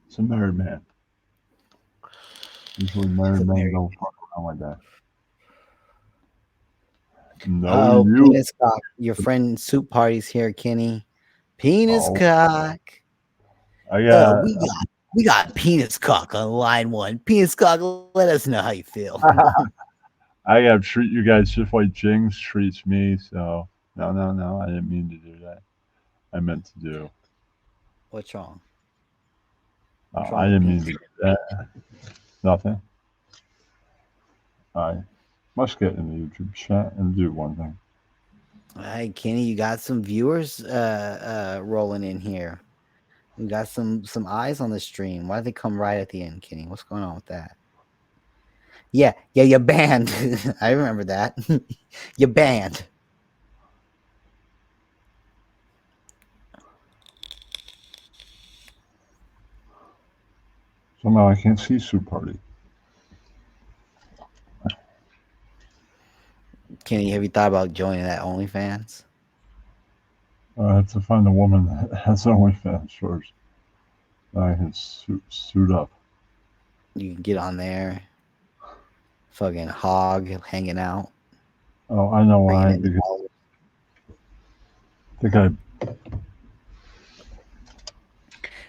It's a married man. Usually married men Married don't fuck around like that. No, Oh, you. penis cock. Your friend Soup Party's here, Kenny. Penis Oh, cock. I got. We got penis cock on line one. Penis cock, let us know how you feel. I got to treat you guys just like Jings treats me. So no. I didn't mean to do that. I meant to do. What's wrong? No, What's wrong I with didn't mean penis to do that. Nothing. I must get in the YouTube chat and do one thing. Hey, Kenny, you got some viewers rolling in here. We got some eyes on the stream. Why did they come right at the end, Kenny? What's going on with that? Yeah, you're banned. I remember that. You're banned. Somehow I can't see Soup Party. Kenny, have you thought about joining that OnlyFans? I have to find a woman that has OnlyFans first. I can suit up. You can get on there. Fucking hog hanging out. Oh, I know why. bringing in Because dollars. I think I.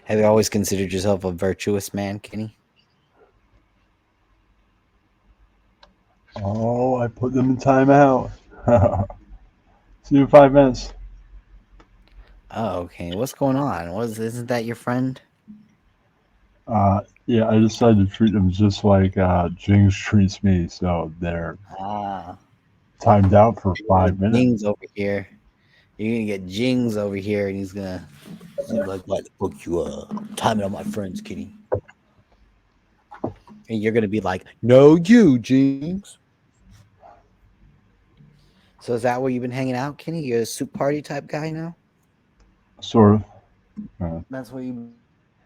Have you always considered yourself a virtuous man, Kenny? Oh, I put them in timeout. See you in 5 minutes. Oh, okay. What's going on? Isn't that your friend? Yeah, I decided to treat them just like Jings treats me, so they're timed out for 5 minutes. Jings over here. You're gonna get Jings over here, and he's gonna like, "Why the fuck you timing on my friends, Kenny?" And you're gonna be like, "No, you, Jings." So is that where you've been hanging out, Kenny? You're a Soup Party type guy now. Sort of. That's where you've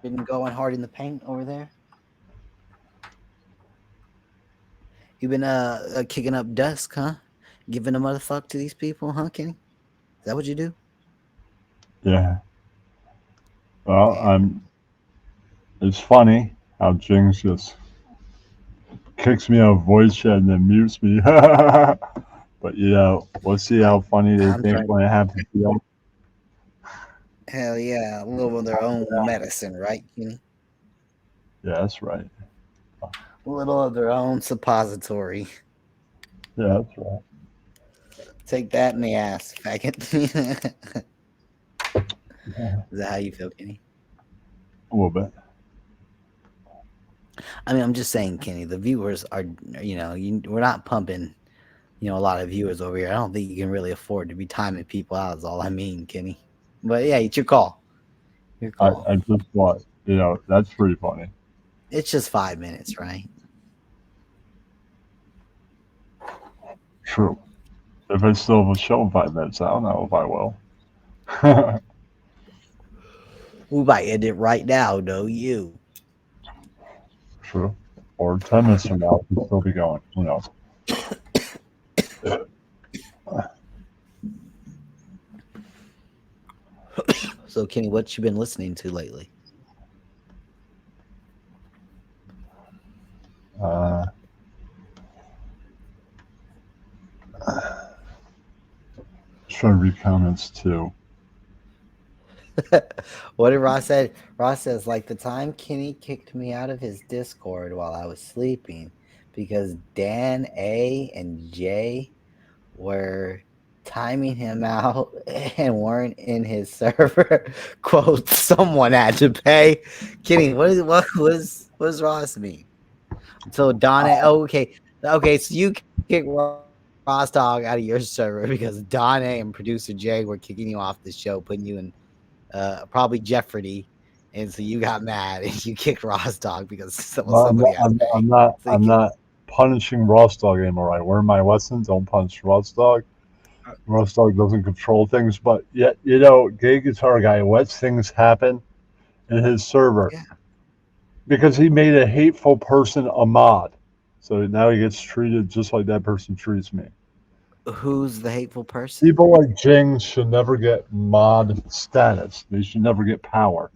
been going hard in the paint over there. You've been kicking up dust, huh? Giving a motherfucker to these people, huh, Kenny? Is that what you do? Yeah. Well, Damn. It's funny how Jings just kicks me out of voice chat and then mutes me. But we'll see how funny they I'm think trying- when it happens to them. Hell yeah, a little of their own medicine, right, Kenny? Yeah, that's right. A little of their own suppository. Yeah, that's right. Take that in the ass, faggot. Yeah, Is that how you feel, Kenny? a little bit. I mean, I'm just saying, Kenny, the viewers are, we're not pumping, a lot of viewers over here. I don't think you can really afford to be timing people out, is all I mean, Kenny. But yeah, it's your call. Your call. I just thought, that's pretty funny. It's just 5 minutes, right? True. If I still have a show in 5 minutes, I don't know if I will. We might end it right now, no you. True. Or 10 minutes from now, we'll still be going. Who knows? So, Kenny, what you been listening to lately? Just trying to read comments too. What did Ross say? Ross says, like the time Kenny kicked me out of his Discord while I was sleeping because Dan, A, and J were timing him out and weren't in his server. Quote, someone had to pay. Kenny, what does Ross mean? So Donna, okay, so you kick Ross Dog out of your server because Donna and producer Jay were kicking you off the show, putting you in probably Jeopardy, and so you got mad and you kicked Ross Dog because somebody I'm not punishing Ross Dog anymore. I learned my lesson. Don't punch Ross Dog. Rostock doesn't control things, but yet, you know, Gay Guitar Guy lets things happen in his server Yeah. because he made a hateful person a mod. So now he gets treated just like that person treats me. Who's the hateful person? People like Jing should never get mod status. They should never get power.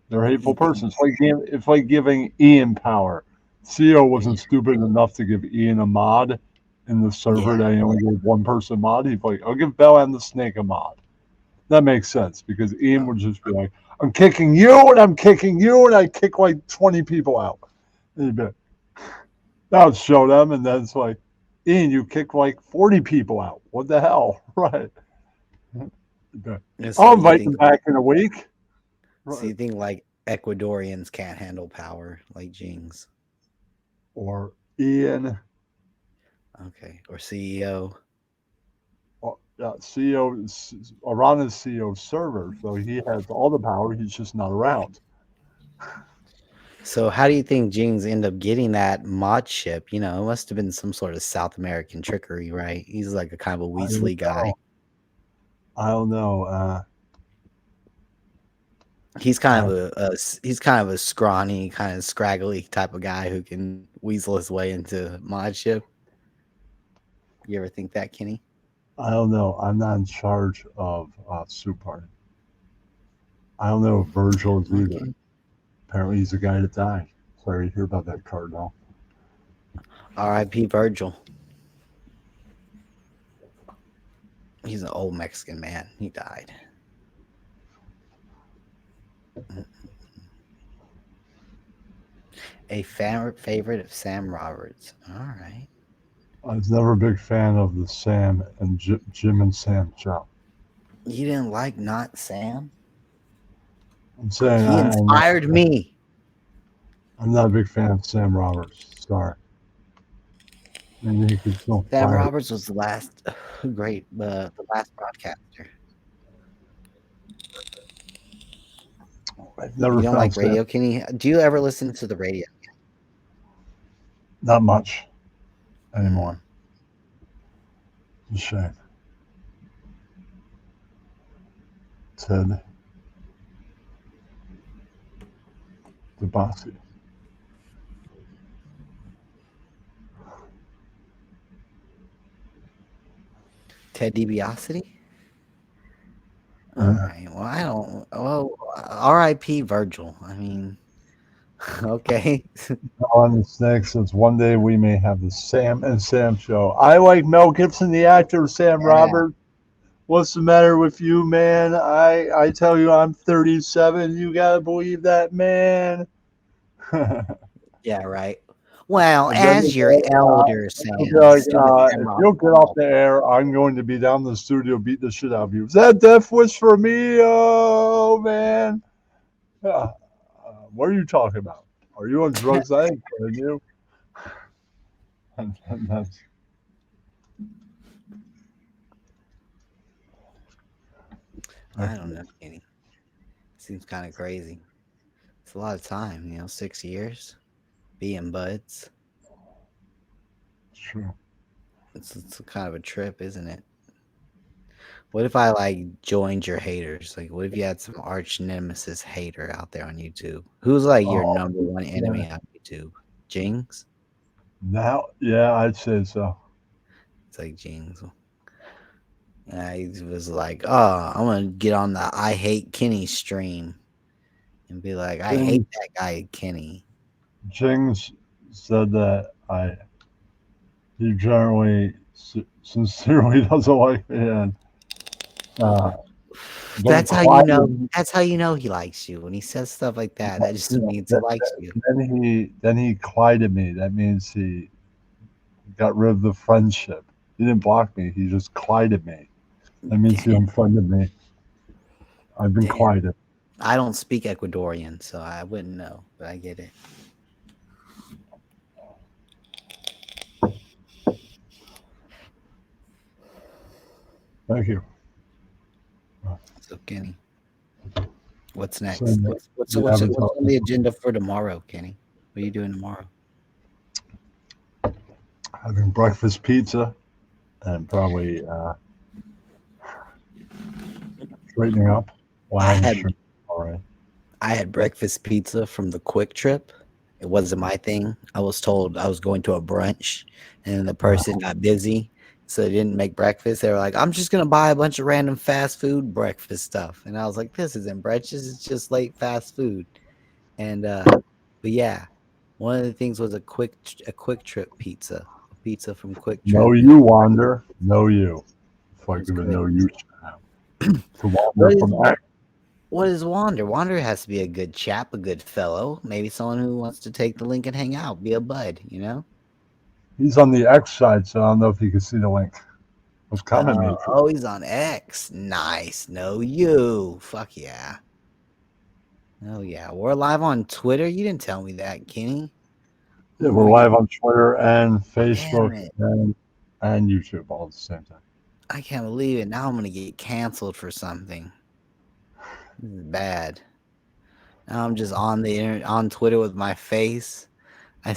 They're hateful persons. It's like giving Ian power. CEO wasn't stupid enough to give Ian a mod in the server Yeah. that he only gave one person mod. He's like, I'll give Bella and the Snake a mod. That makes sense because Ian would just be like, I'm kicking you and I'm kicking you, and I kick like 20 people out. And he'd be like, that would show them, and then it's like, Ian, you kicked like 40 people out. What the hell? Right. And so I'll you invite them think, back in a week. so you think like Ecuadorians can't handle power like Jings? Or Ian, Okay. Or CEO. CEO, Iran is CEO server, so he has all the power. He's just not around. So how do you think Jings end up getting that mod ship? You know, it must have been some sort of South American trickery, right? He's like a kind of a Weasley guy. I don't know. He's kind of he's kind of a scrawny, kind of scraggly type of guy who can weasel his way into mod ship. You ever think that, Kenny? I don't know. I'm not in charge of Soup Party. I don't know if Virgil is either. Okay. Apparently, he's the guy that died. Sorry to hear about that, Cardinal. R.I.P. Virgil. He's an old Mexican man. He died. A favorite of Sam Roberts. All right. I was never a big fan of the Sam and Jim and Sam show. You didn't like Not Sam? I'm saying He inspired me. I'm not a big fan of Sam Roberts. Sorry. Maybe he could still Sam fire. Roberts was the last great, the last broadcaster. I've never You don't found like Sam. radio, Kenny? Do you ever listen to the radio? Not much anymore. It's a shame. Ted DeBossi. Ted DiBiase? All right. Well, I don't. Well, R.I.P. Virgil. I mean, okay. On the Snake says one day we may have the Sam and Sam show. I like Mel Gibson, the actor, Sam Yeah. Roberts. What's the matter with you, man? I tell you, I'm 37. You gotta believe that, man. Yeah, right. Well, And then as they your go, elder saying, He'll be like, stupid Sam if Roberts. you'll get off the air, I'm going to be down in the studio beating the shit out of you. Is that Death Wish for me? Oh, man. What are you talking about? Are you on drugs? I ain't kidding you. And that's, I don't know, Kenny. Seems kind of crazy. It's a lot of time, 6 years being buds. true. It's kind of a trip, isn't it? What if I like joined your haters? Like, what if you had some arch nemesis hater out there on YouTube? Who's like your Oh, number one enemy on YouTube? Jings? Now, yeah, I'd say so. It's like Jings. And I was like, oh, I'm gonna get on the I Hate Kenny stream and be like, I hate that guy Kenny. Jings said that he generally sincerely doesn't like me, and That's how you know. That's how you know he likes you. When he says stuff like that, that just means he likes you. Then he collided me. That means he got rid of the friendship. He didn't block me. He just collided me. That means he unfriended me. I've been collided. I don't speak Ecuadorian, so I wouldn't know, but I get it. Thank you. So, Kenny, what's next? So, What's on the agenda for tomorrow, Kenny? What are you doing tomorrow? Having breakfast pizza and probably Straightening up. Well, I I'm had sure. All right. I had breakfast pizza from the Quick Trip. It wasn't my thing. I was told I was going to a brunch, and the person got busy, so they didn't make breakfast. They were like, "I'm just gonna buy a bunch of random fast food breakfast stuff," and I was like, "This isn't brunch. This is just late fast food." And but yeah, one of the things was a Quick Trip pizza, a pizza from Quick Trip. Know you, Wander. Know you. If I That's could great. know you. To What Wander is from X. what is Wander? Wander has to be a good chap, a good fellow, maybe someone who wants to take the link and hang out, be a bud, you know? He's on the X side, so I don't know if you can see the link. I was commenting. Oh, he's on X. Nice. Know you. Fuck yeah. Oh yeah. We're live on Twitter. You didn't tell me that, Kenny. Yeah, Oh we're my live on Twitter and Damn Facebook it. and YouTube all at the same time. I can't believe it. Now I'm gonna get canceled for something. This is bad. Now I'm just on the internet on Twitter with my face. I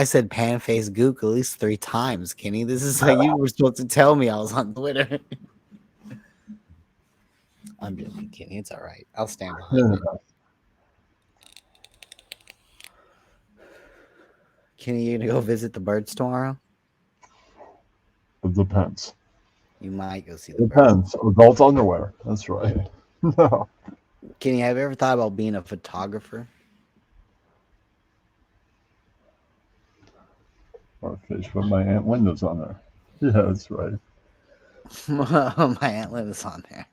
said pan face gook at least 3 times, Kenny. This is like you were supposed to tell me I was on Twitter. I'm joking, Kenny. It's all right. I'll stand behind Yeah, it. Kenny, you gonna go visit the birds tomorrow? it depends. You might go see the birds. Depends. Adult underwear. That's right. No. Kenny, have you ever thought about being a photographer? Or fish with my Aunt Linda's on there. Yeah, that's right. My Aunt Liv is on there.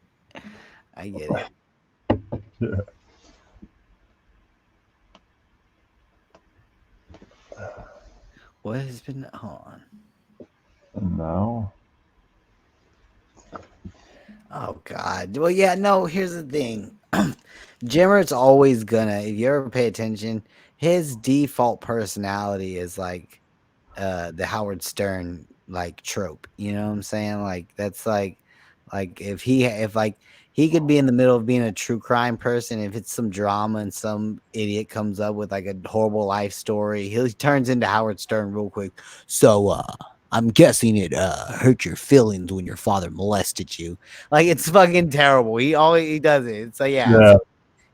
I get it. Yeah. What has been on? And now, Oh God. Well, yeah, no, here's the thing. Jimmer's always gonna, if you ever pay attention, his default personality is like the Howard Stern like trope. You know what I'm saying? Like that's like if like he could be in the middle of being a true crime person, if it's some drama and some idiot comes up with like a horrible life story, he turns into Howard Stern real quick. So I'm guessing it hurt your feelings when your father molested you. Like it's fucking terrible. He does it. So yeah, yeah. so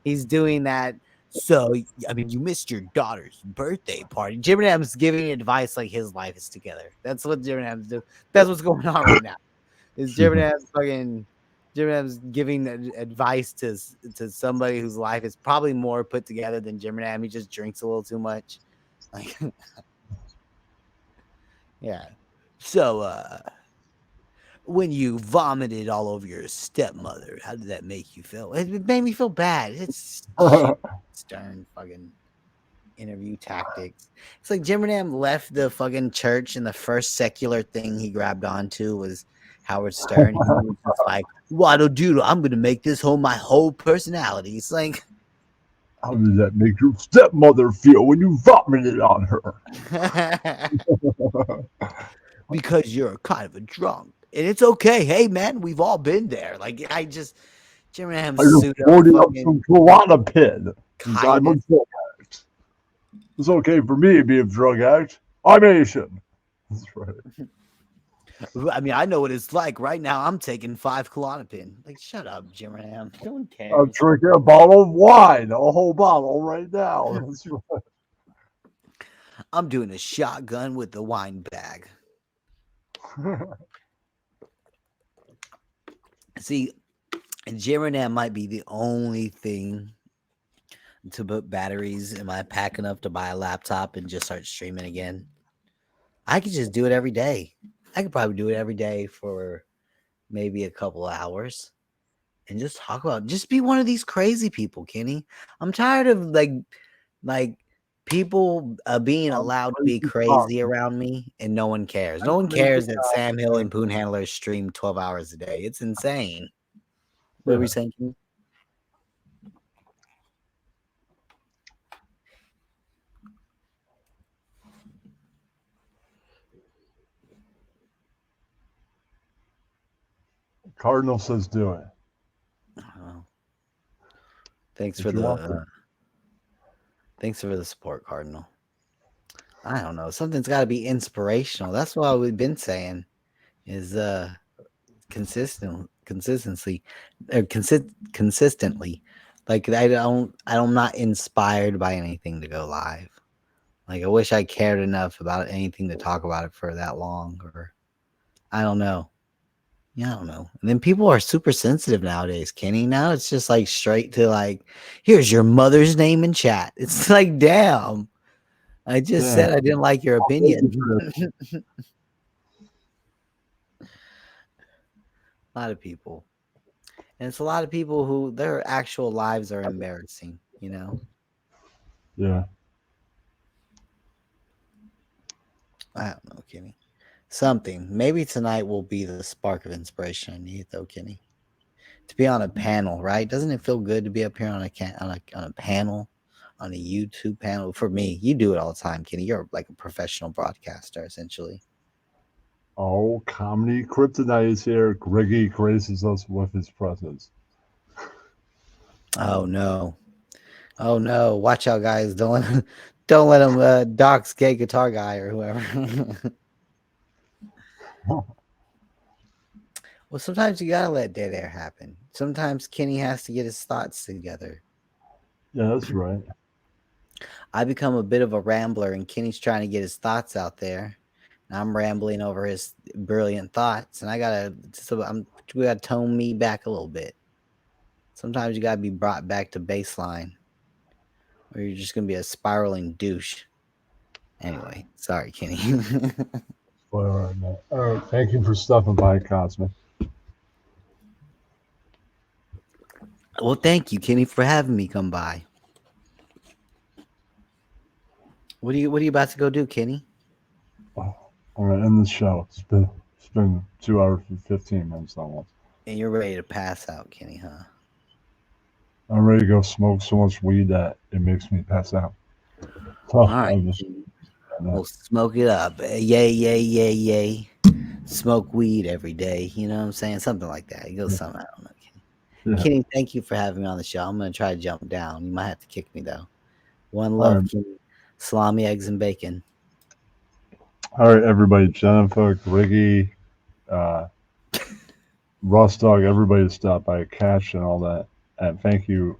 he's doing that. So I mean, you missed your daughter's birthday party. Jim Adams giving advice like his life is together. That's what Jim Adams do. That's what's going on right now. Is Jim Adams giving advice to somebody whose life is probably more put together than Jim Adams. He just drinks a little too much. Like, yeah. So when you vomited all over your stepmother, how did that make you feel? It made me feel bad. It's Stern fucking interview tactics. It's like Jim Adams left the fucking church, and the first secular thing he grabbed onto was Howard Stern. He was just like, "Waddle doodle, I'm gonna make this my whole personality." It's like, How did that make your stepmother feel when you vomited on her? because you're kind of a drunk, and it's okay. Hey, man, we've all been there. Like, Jim Adams I just pseudo poured up fucking some Klonopin. I'm a kindness. drug addict. It's okay for me to be a drug addict. I'm Asian. That's right. I mean, I know what it's like right now. I'm taking 5 Klonopin. Like, shut up, Jim Ram. No one cares. I'm drinking a bottle of wine, a whole bottle right now. That's right. I'm doing a shotgun with the wine bag. See, Jim Ram might be the only thing to put batteries in my pack enough to buy a laptop and just start streaming again. I could just do it every day. I could probably do it every day for maybe a couple of hours and just talk about, just be one of these crazy people, Kenny. I'm tired of like people being allowed to be crazy around me and no one cares. No one cares that Sam Hill and Poon Handler stream 12 hours a day. It's insane. What were we saying, Kenny? Cardinal says do it. Oh. Thanks If for you want the thanks for the support, Cardinal. I don't know. Something's got to be inspirational. That's what we've been saying is consistently. Like I'm not inspired by anything to go live. Like I wish I cared enough about anything to talk about it for that long, or I don't know. Yeah, I don't know. And then people are super sensitive nowadays, Kenny. Now it's just like straight to like, here's your mother's name in chat. It's like, damn. I just said I didn't like your opinion. A lot of people. And it's a lot of people who their actual lives are embarrassing, you know? Yeah. I don't know, Kenny. Something. Maybe tonight will be the spark of inspiration I need, though, Kenny. To be on a panel, right? Doesn't it feel good to be up here on a panel, on a YouTube panel? For me, you do it all the time, Kenny. You're like a professional broadcaster, essentially. Oh, comedy kryptonite is here. Griggy graces us with his presence. Oh no! Oh no! Watch out, guys! Don't let him dox gay guitar guy or whoever. Well, sometimes you gotta let dead air happen. Sometimes Kenny has to get his thoughts together. Yeah, that's right. I become a bit of a rambler, and Kenny's trying to get his thoughts out there. And I'm rambling over his brilliant thoughts, and we gotta tone me back a little bit. Sometimes you gotta be brought back to baseline, or you're just gonna be a spiraling douche. Anyway, sorry, Kenny. All right, man. All right, thank you for stopping by, Cosmic. Well, thank you, Kenny, for having me come by. What are you about to go do, Kenny? I'm gonna end the show. It's been 2 hours and 15 minutes almost. And you're ready to pass out, Kenny, huh? I'm ready to go smoke so much weed that it makes me pass out. So All right. We'll smoke it up. Yay, yay, yay, yay. Smoke weed every day. You know what I'm saying? Something like that. It goes something. I don't know. Kenny. Kenny, thank you for having me on the show. I'm going to try to jump down. You might have to kick me, though. One love, Kenny. Salami, eggs, and bacon. All right, everybody. Jennifer, Griggy, Ross Dog, everybody to stop by, Cash, and all that. And thank you,